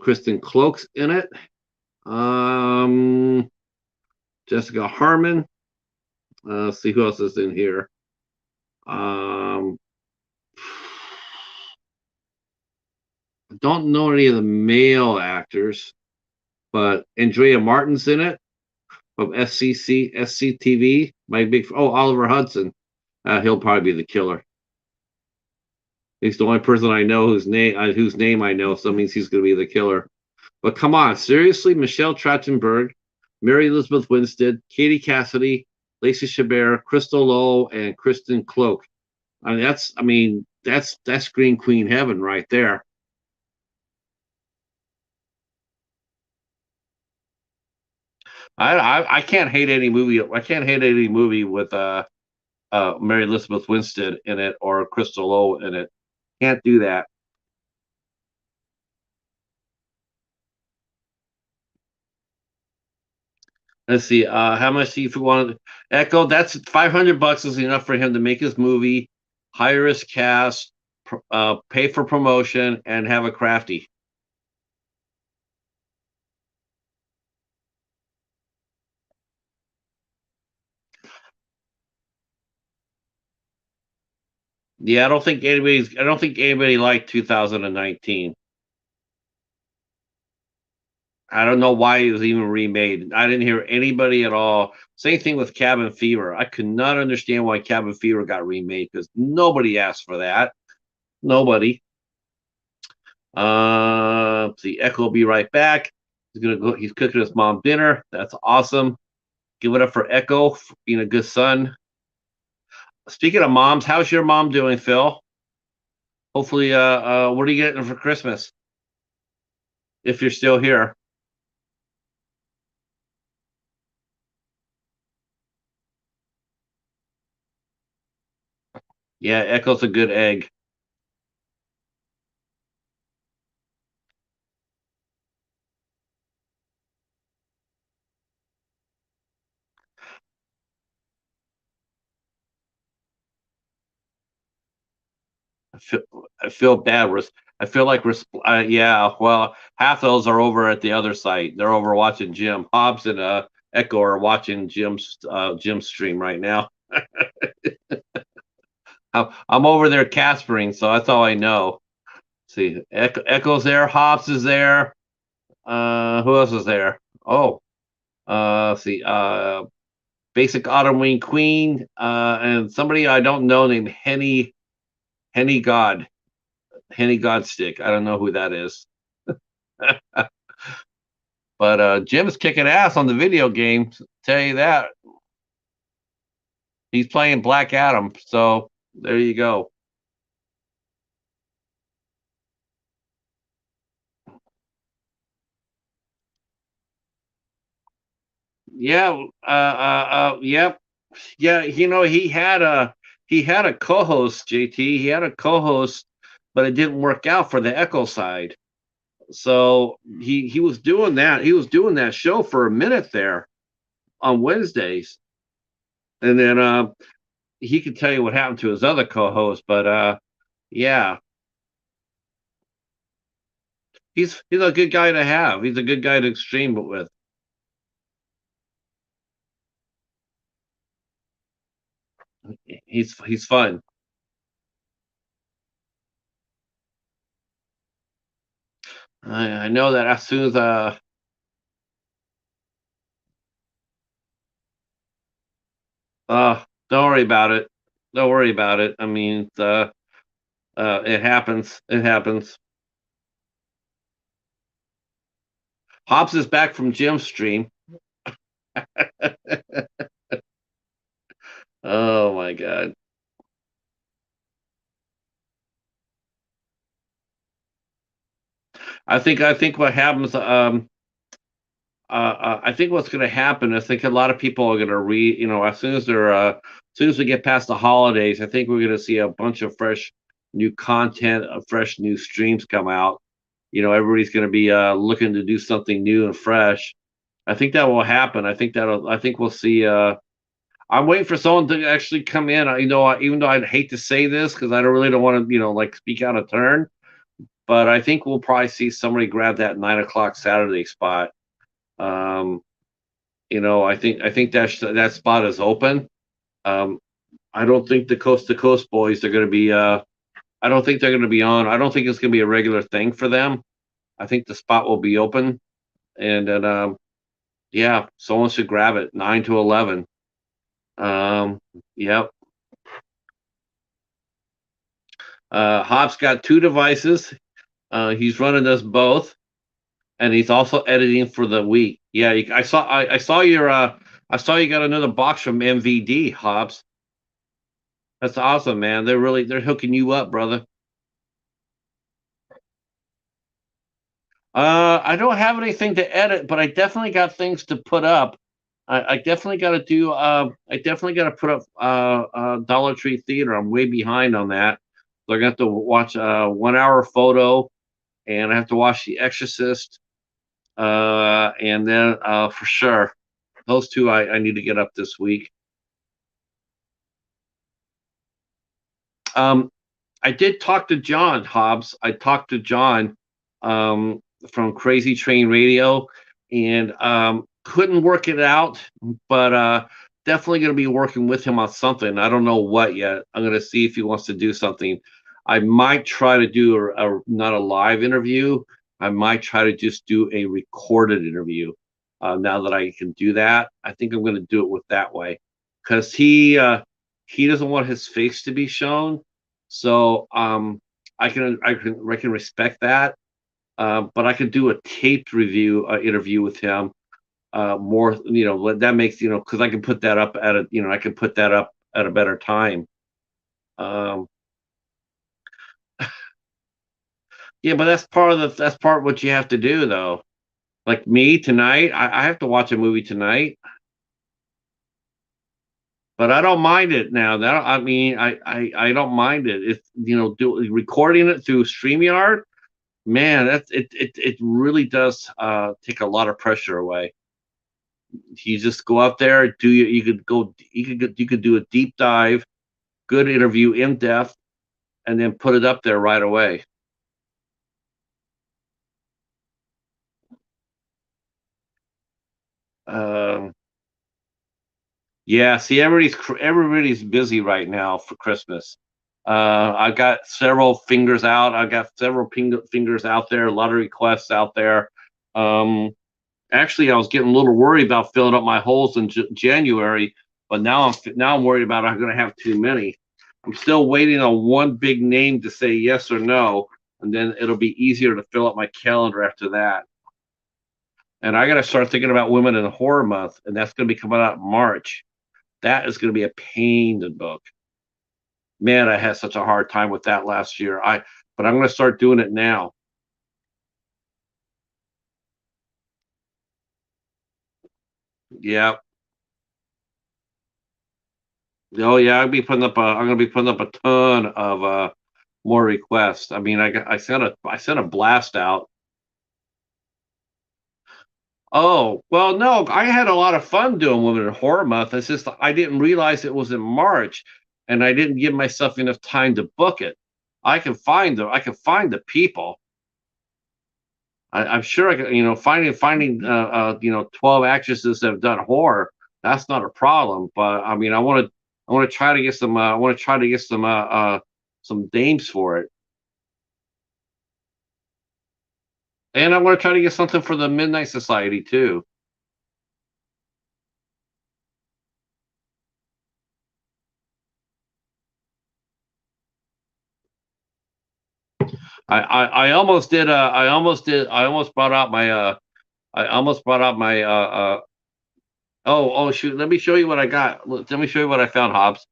Kristen Cloak's in it. Um, Jessica Harmon. Let's see who else is in here. Um, don't know any of the male actors, but Andrea Martin's in it from SCTV. My big Oliver Hudson. He'll probably be the killer. He's the only person I know whose name I know, so that means he's going to be the killer. But come on, seriously, Michelle Trachtenberg, Mary Elizabeth Winstead, Katie Cassidy, Lacey Chabert, Crystal Lowe, and Kristen Cloak. That's Screen Queen heaven right there. I can't hate any movie. I can't hate any movie with Mary Elizabeth Winstead in it or Crystal Lowe in it. Can't do that. Let's see. How much do you want? Echo? That's $500 is enough for him to make his movie, hire his cast, pay for promotion, and have a crafty. Yeah, I don't think anybody liked 2019. I don't know why it was even remade. I didn't hear anybody at all. Same thing with Cabin Fever. I could not understand why Cabin Fever got remade because nobody asked for that. Nobody. See, Echo will be right back. He's gonna go. He's cooking his mom dinner. That's awesome. Give it up for Echo for being a good son. Speaking of moms, how's your mom doing, Phil? Hopefully, what are you getting for Christmas if you're still here? Yeah, Echo's a good egg. I feel, I feel bad. I feel like yeah. Well, half those are over at the other site. They're over watching Jim Hobbs and Echo are watching Jim's stream right now. I'm over there Caspering, so that's all I know. See, Echo's there, Hobbs is there. Who else is there? Oh, see, Basic Autumn Wing Queen, and somebody I don't know named Henny God, Henny Godstick. I don't know who that is. But Jim's kicking ass on the video games. Tell you that. He's playing Black Adam. So there you go. Yeah. Yep. Yeah. He had a co-host. JT. He had a co-host, but it didn't work out for the Echo side. So he was doing that. He was doing that show for a minute there on Wednesdays, and then he could tell you what happened to his other co-host. But yeah, he's a good guy to have. He's a good guy to stream it with. He's fun. I know that as soon as don't worry about it. Don't worry about it. I mean, it happens. It happens. Hobbs is back from Jim's stream. Oh my god. I think what happens. I think what's going to happen. I think a lot of people are going to read. As soon as as soon as we get past the holidays, I think we're going to see a bunch of fresh new content, fresh new streams come out. Everybody's going to be looking to do something new and fresh. I think that will happen. I think we'll see. I'm waiting for someone to actually come in. Even though I'd hate to say this because I don't want to, like speak out of turn, but I think we'll probably see somebody grab that 9 o'clock Saturday spot. Um, I think that spot is open. Um, I don't think the Coast to Coast boys are going to be. I don't think they're going to be on. I don't think it's going to be a regular thing for them. I think the spot will be open, and then yeah, someone should grab it 9 to 11. Yep. Hop's got two devices. He's running us both, and he's also editing for the week. Yeah, I saw your I saw you got another box from MVD, Hobbs. That's awesome, man. They're hooking you up, brother. I don't have anything to edit, but I definitely got things to put up. I definitely got to do. I definitely got to put up Dollar Tree Theater. I'm way behind on that. So I got to watch 1 hour photo, and I have to watch The Exorcist, and then for sure those two I need to get up this week. Um, I did talk to John Hobbs. I talked to John um, from Crazy Train Radio, and couldn't work it out, but definitely going to be working with him on something. I don't know what yet. I'm going to see if he wants to do something. I might try to do not a live interview. I might try to just do a recorded interview. Now that I can do that, I think I'm going to do it with that way because he doesn't want his face to be shown. So I can respect that. But I could do a taped review interview with him. More, that makes because I can put that up at I can put that up at a better time. Um, yeah, but that's part of what you have to do though. Like me tonight, I have to watch a movie tonight, but I don't mind it now. That I mean, I don't mind it. It's do recording it through StreamYard. Man, it really does take a lot of pressure away. You just go out there, you could go you could do a deep dive, good interview in depth, and then put it up there right away. Um, yeah, see, everybody's busy right now for Christmas. I got several fingers out. I got several fingers out there. A lot of requests out there. Um, Actually, I was getting a little worried about filling up my holes in January, but now I'm worried about I'm going to have too many. I'm still waiting on one big name to say yes or no, and then it'll be easier to fill up my calendar after that. And I got to start thinking about Women in Horror Month, and that's going to be coming out in March. That is going to be a pain to book. Man, I had such a hard time with that last year. But I'm going to start doing it now. Yeah. Oh yeah, I'm gonna be putting up a ton of more requests. I mean, I sent a blast out. Oh, well, no, I had a lot of fun doing Women in Horror Month. It's just I didn't realize it was in March, and I didn't give myself enough time to book it. I can find the people. I'm sure I can, finding 12 actresses that have done horror. That's not a problem. But I mean, I want to try to get I want to try to get some dames for it. And I want to try to get something for the Midnight Society too. I almost did. I almost brought out my. I almost brought out my. Oh shoot! Let me show you what I got. Let me show you what I found, Hobbs.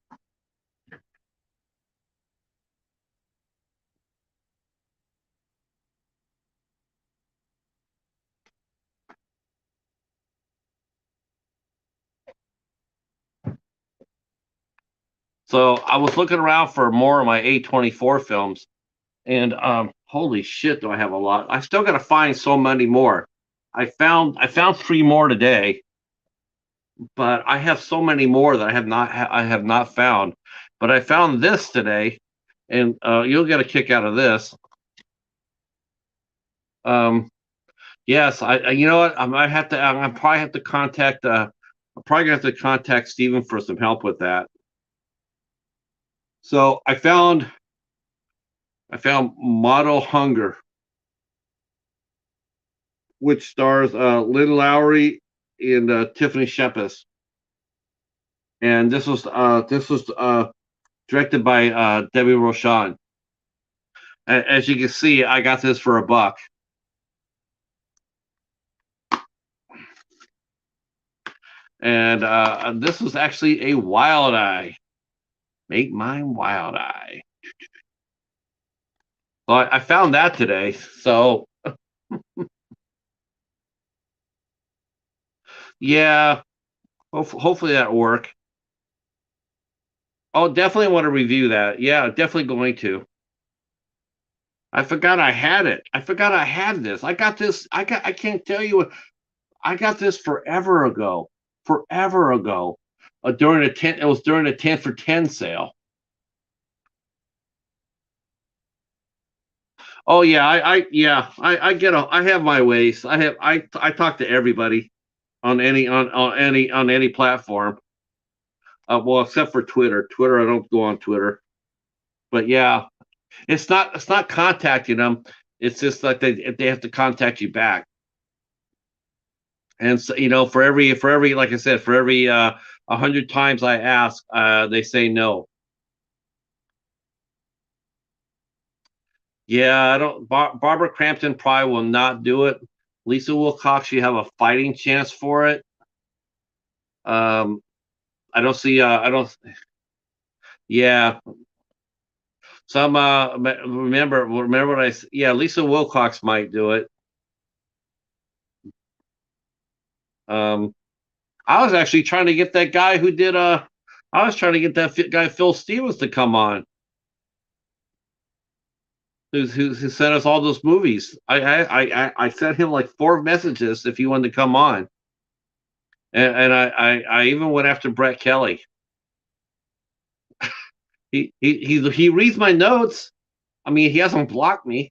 So I was looking around for more of my A24 films, and holy shit, do I have a lot? I still got to find so many more. I found three more today, but I have so many more that I have not found. But I found this today, and you'll get a kick out of this. Um, yes, you know what? I might have to. I probably have to contact. I'm probably gonna have to contact Steven for some help with that. So I found Model Hunger, which stars Lynn Lowry and Tiffany Shepis, and this was directed by Debbie Rochon. As you can see, I got this for $1. And this was actually a Wild Eye. Make mine Wild Eye. Well, I found that today. So, yeah, hopefully that'll work. Oh, definitely want to review that. Yeah, definitely going to. I forgot I had it. I forgot I had this. I got this. I can't tell you what. I got this forever ago. Forever ago. During a 10, it was during a 10 for 10 sale. Oh yeah, I get I have my ways. I talk to everybody on any platform. Well, except for Twitter. Twitter, I don't go on Twitter. But yeah, it's not contacting them. It's just like they have to contact you back. And so, for every like I said, for every 100 times I ask, they say no. Yeah, I don't. Barbara Crampton probably will not do it. Lisa Wilcox, you have a fighting chance for it. Um, I don't see. I don't. Yeah, some. Remember what Yeah, Lisa Wilcox might do it. Um, I was actually trying to get that guy who did. I was trying to get that guy Phil Stevens to come on, who sent us all those movies. I sent him like 4 messages if he wanted to come on, and I even went after Brett Kelly. He reads my notes. I mean, he hasn't blocked me.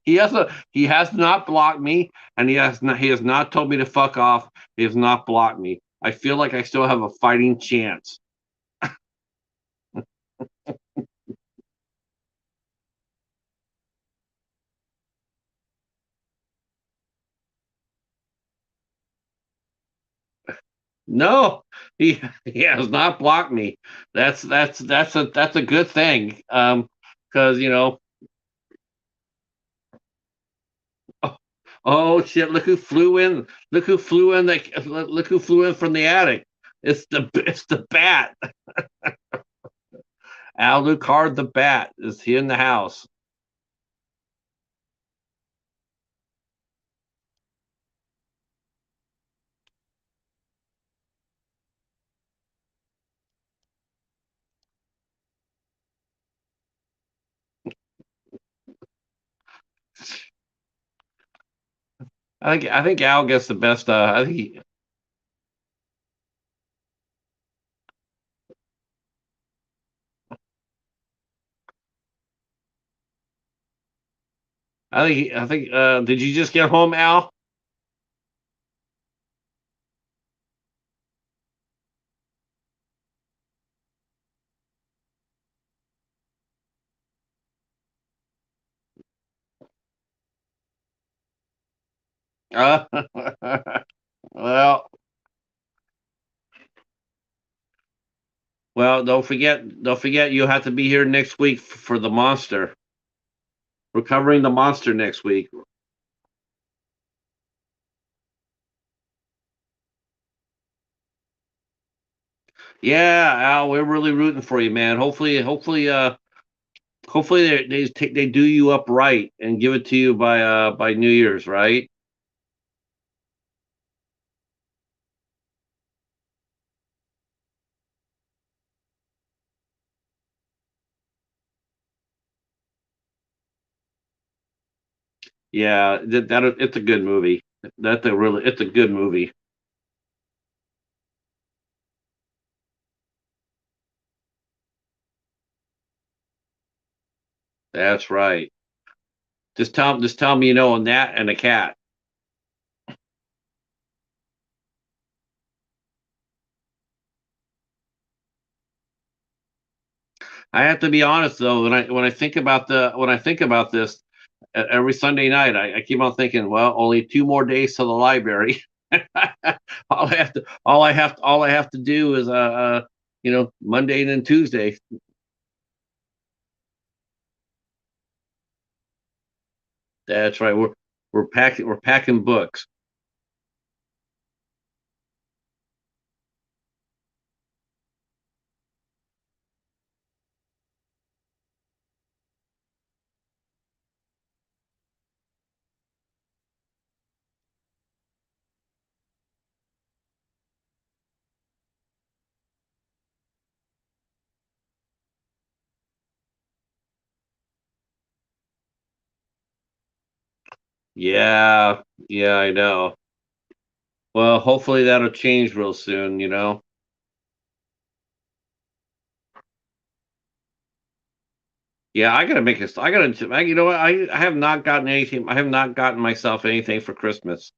He has not blocked me, and he has not told me to fuck off. He has not blocked me. I feel like I still have a fighting chance. No, he has not blocked me. That's a good thing. Because oh, oh shit! Look who flew in! Look who flew in! Look who flew in from the attic! It's the bat. Alucard the bat is here in the house. I think Al gets the best. I think. Did you just get home, Al? Uh, well, well. Don't forget. You have to be here next week for the monster. We're covering the monster next week. Yeah, Al, we're really rooting for you, man. Hopefully they do you up right and give it to you by New Year's, right? Yeah, that it's a good movie. It's a good movie. That's right. Just tell me, a gnat and a cat. I have to be honest though, when I think about this every Sunday night, I keep on thinking, well, only 2 more days to the library. All I have to do is Monday and then Tuesday. That's right. We're packing books. Yeah, yeah, I know. Well, hopefully that'll change real soon. Yeah, I gotta make this. You know what? I have not gotten anything. I have not gotten myself anything for Christmas.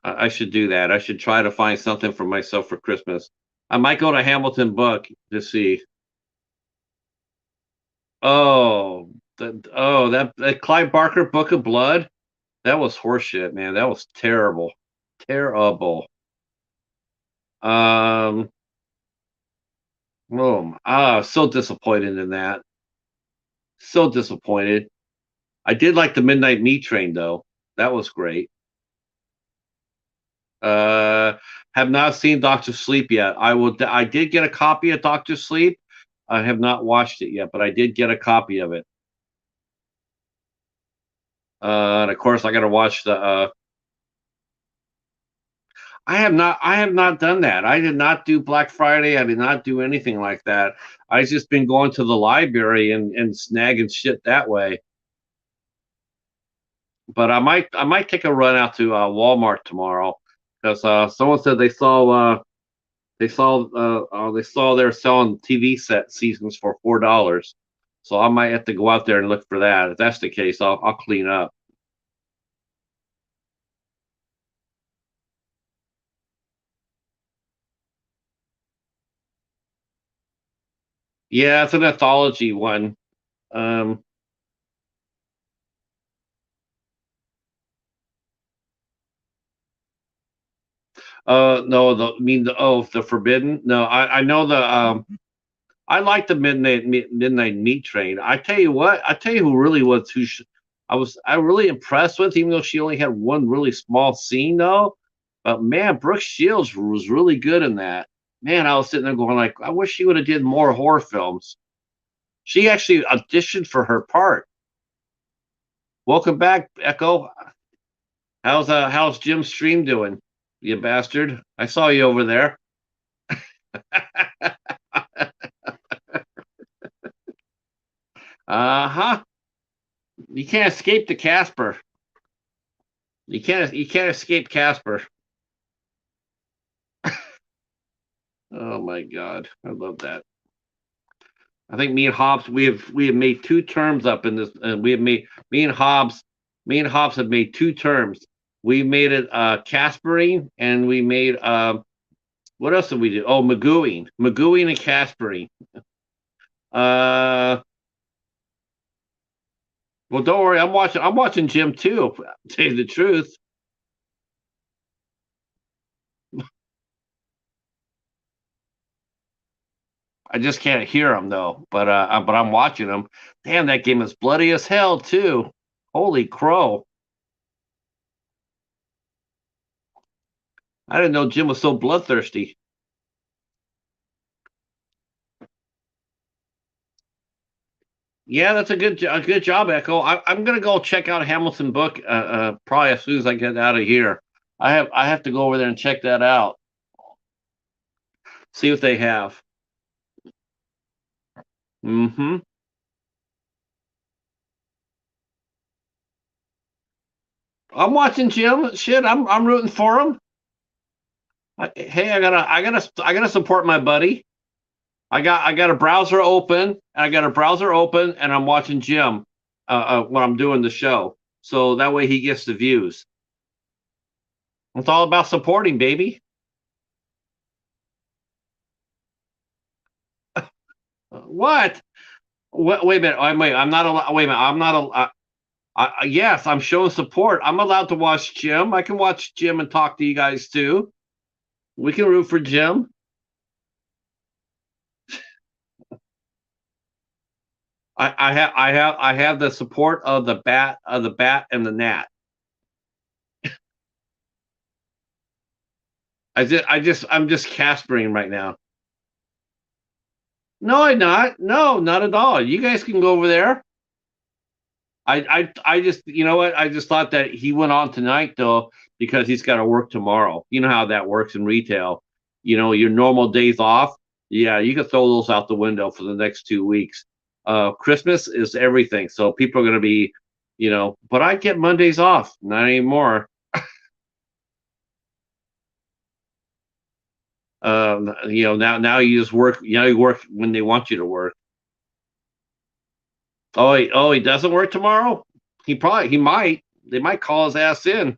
I should do that. I should try to find something for myself for Christmas. I might go to Hamilton Book to see. Oh, that Clive Barker Book of Blood. That was horseshit, man. That was terrible, terrible. Um, so disappointed in that. So disappointed. I did like the Midnight Meat Train though. That was great. Uh, have not seen Doctor Sleep yet. I did get a copy of Doctor Sleep. I have not watched it yet, but I did get a copy of it. And of course, I got to watch the. I have not done that. I did not do Black Friday. I did not do anything like that. I just been going to the library and snagging shit that way. But I might take a run out to Walmart tomorrow because someone said they saw they're selling TV set seasons for $4. So I might have to go out there and look for that. If that's the case, I'll clean up. Yeah, it's an anthology one. Um, no, the Forbidden. No, I know I like the Midnight Meat Train. I tell you what, I tell you who really was I really impressed with, even though she only had one really small scene though. But man, Brooke Shields was really good in that. Man, I was sitting there going like, I wish she would have did more horror films. She actually auditioned for her part. Welcome back, Echo. How's Jim's stream doing? You bastard. I saw you over there. Uh-huh. You can't escape the Casper. You can't escape Casper. Oh my god. I love that. I think me and Hobbs we have made two terms up in this we have made me and Hobbs have made two terms. We made it Caspering and we made what else did we do? Oh, Magooing. Magooing and Caspering. Uh well, don't worry, I'm watching Jim too, to tell you the truth. I just can't hear him though. But I'm watching him. Damn, that game is bloody as hell too. Holy crow! I didn't know Jim was so bloodthirsty. Yeah, that's a good job, Echo. I'm gonna go check out Hamilton Book probably as soon as I get out of here. I have to go over there and check that out. See what they have. Mm-hmm. I'm watching Jim. Shit, I'm rooting for him. Hey, I gotta support my buddy. I got a browser open. And I'm watching Jim when I'm doing the show. So that way he gets the views. It's all about supporting, baby. What? Wait a minute. Wait. I'm not allowed. Wait a minute. I'm not. Yes, I'm showing support. I'm allowed to watch Jim. I can watch Jim and talk to you guys too. We can root for Jim. I have the support of the bat and the gnat. I'm just Caspering right now. No, I'm not. No, not at all. You guys can go over there. I just, you know what? I just thought that he went on tonight though because he's got to work tomorrow. You know how that works in retail. Your normal days off. Yeah, you can throw those out the window for the next 2 weeks. Christmas is everything, so people are going to be, But I get Mondays off, not anymore. Now you just work. You work when they want you to work. Oh, he doesn't work tomorrow. He might. They might call his ass in.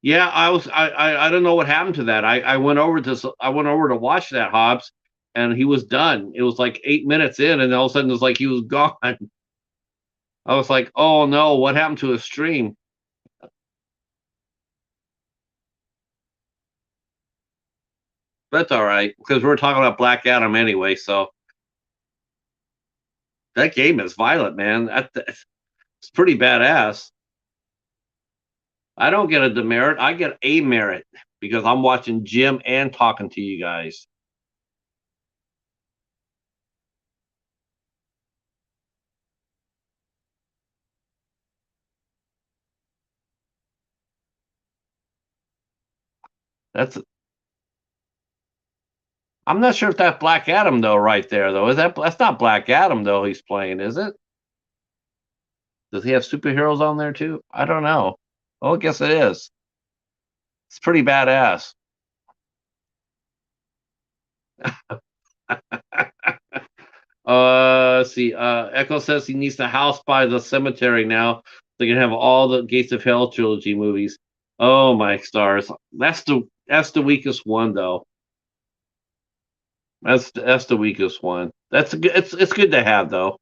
Yeah, I don't know what happened to that. I went over to watch that Hobbs, and he was done. It was like 8 minutes in, and all of a sudden it was like he was gone. I was like, oh no, what happened to his stream? That's all right because we're talking about Black Adam anyway. So that game is violent, man. It's pretty badass. I don't get a demerit. I get a merit because I'm watching Jim and talking to you guys. That's I'm not sure if that's Black Adam though, right there though. That's not Black Adam though he's playing, is it? Does he have superheroes on there too? I don't know. Oh, I guess it is. It's pretty badass. Let's see. Echo says he needs the house by the cemetery now. They can have all the Gates of Hell trilogy movies. Oh my stars. That's the weakest one though. That's the weakest one. It's good to have though.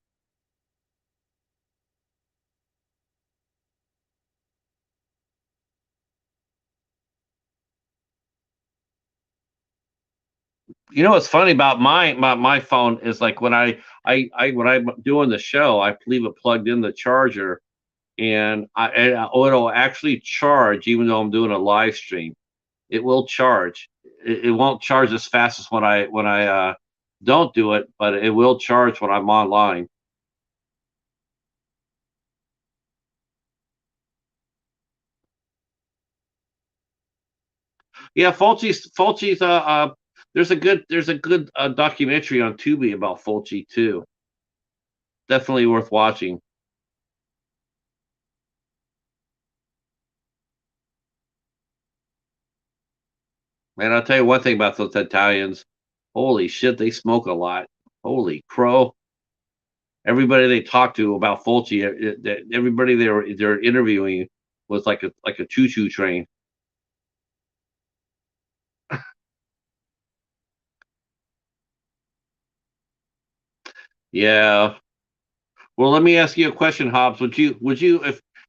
You know what's funny about my phone is like when I'm doing the show, I leave it plugged in the charger, and it'll actually charge even though I'm doing a live stream. It will charge. It won't charge as fast as when I don't do it, but it will charge when I'm online. Yeah, Fulci's there's a good documentary on Tubi about Fulci too. Definitely worth watching. And I'll tell you one thing about those Italians. Holy shit, they smoke a lot. Holy crow. Everybody they talk to about Fulci, everybody they're interviewing was like a choo-choo train. Yeah. Well, let me ask you a question, Hobbs. Would you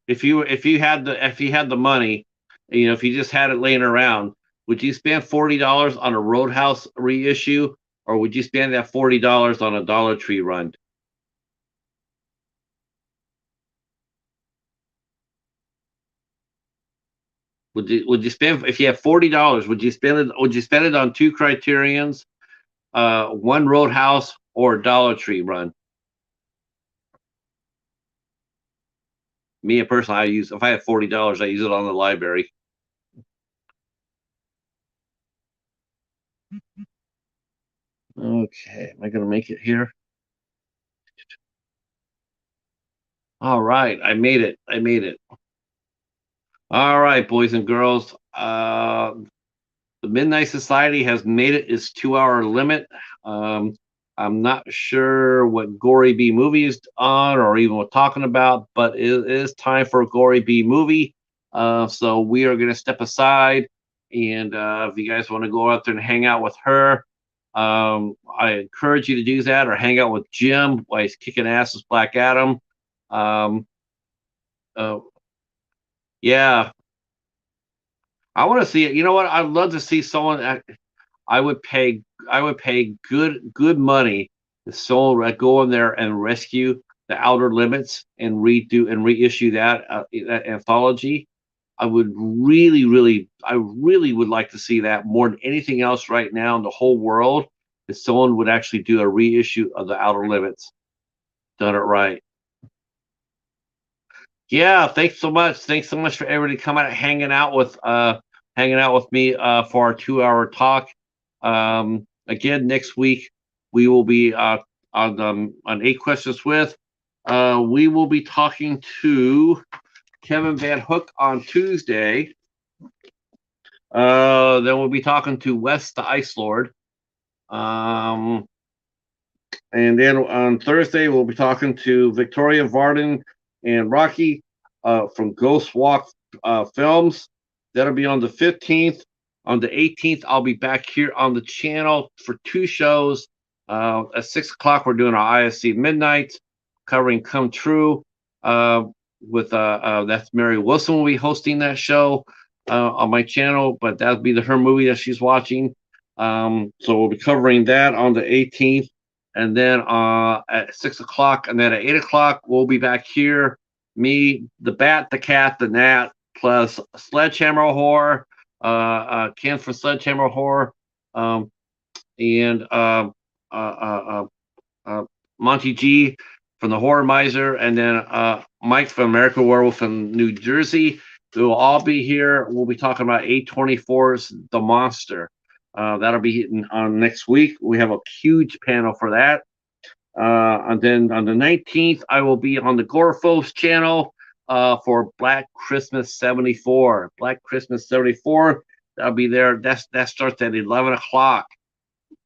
if you had the money, if you just had it laying around, would you spend $40 on a Roadhouse reissue, or would you spend that $40 on a Dollar Tree run? Would you spend if you have $40? Would you spend it on two criterions, one Roadhouse or Dollar Tree run? Me, a person, if I have $40, I use it on the library. Okay, am I gonna make it here? All right, I made it. I made it. All right, boys and girls. The Midnight Society has made it its 2 hour limit. Um, I'm not sure what Gory B movie is on or even what talking about, but it is time for a Gory B movie. So we are going to step aside. And if you guys want to go out there and hang out with her, I encourage you to do that or hang out with Jim while he's kicking ass as Black Adam. Um, uh, yeah, I want to see it. You know what? I'd love to see someone. I would pay I would pay good money to go in there and rescue the Outer Limits and reissue that anthology. I really would like to see that more than anything else right now in the whole world. If someone would actually do a reissue of the Outer Limits, done it right. Yeah, thanks so much. Thanks so much for everybody coming out, hanging out with me for our 2 hour talk. Again, next week we will be on 8 questions with. We will be talking to Kevin Van Hook on Tuesday. Then we'll be talking to Wes the Ice Lord. And then on Thursday, we'll be talking to Victoria Varden and Rocky from Ghost Walk Films. That'll be on the 15th. On the 18th, I'll be back here on the channel for 2 shows. At 6 o'clock, we're doing our ISC Midnight, covering Come True. With That's Mary Wilson will be hosting that show on my channel, but that'll be her movie that she's watching. So we'll be covering that on the 18th. And then at 6 o'clock, and then at 8 o'clock, we'll be back here. Me, the Bat, the Cat, the Gnat, plus Sledgehammer Horror, Ken from Sledgehammer Horror, and Monty G from the Horror Miser, and then Mike from American Werewolf in New Jersey. We will all be here. We'll be talking about A24's The Monster. That'll be on next week. We have a huge panel for that. And then on the 19th, I will be on the Gorphos channel for Black Christmas 74. Black Christmas 74. That'll be there. That starts at 11 o'clock.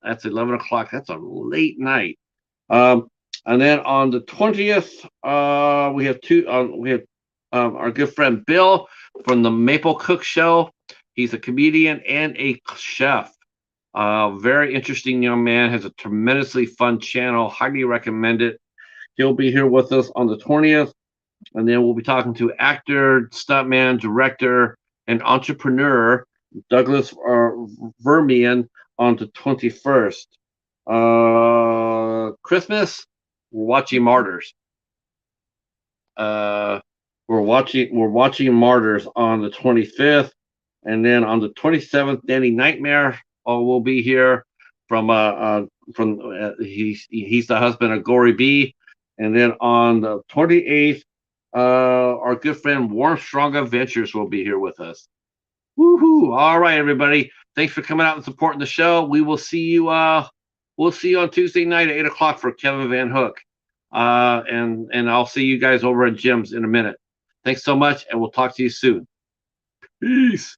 That's 11 o'clock. That's a late night. And then on the 20th, we have our good friend Bill from the Maple Cook Show. He's a comedian and a chef. Very interesting young man, has a tremendously fun channel. Highly recommend it. He'll be here with us on the 20th. And then we'll be talking to actor, stuntman, director, and entrepreneur Douglas Vermian on the 21st. Christmas, we're watching Martyrs. We're watching Martyrs on the 25th. And then on the 27th, Danny Nightmare will be here he's the husband of Gory B. And then on the 28th, our good friend Warm Strong Adventures will be here with us. Woohoo! All right, everybody. Thanks for coming out and supporting the show. We will see you. We'll see you on Tuesday night at 8 o'clock for Kevin Van Hook. And I'll see you guys over at Jim's in a minute. Thanks so much, and we'll talk to you soon. Peace.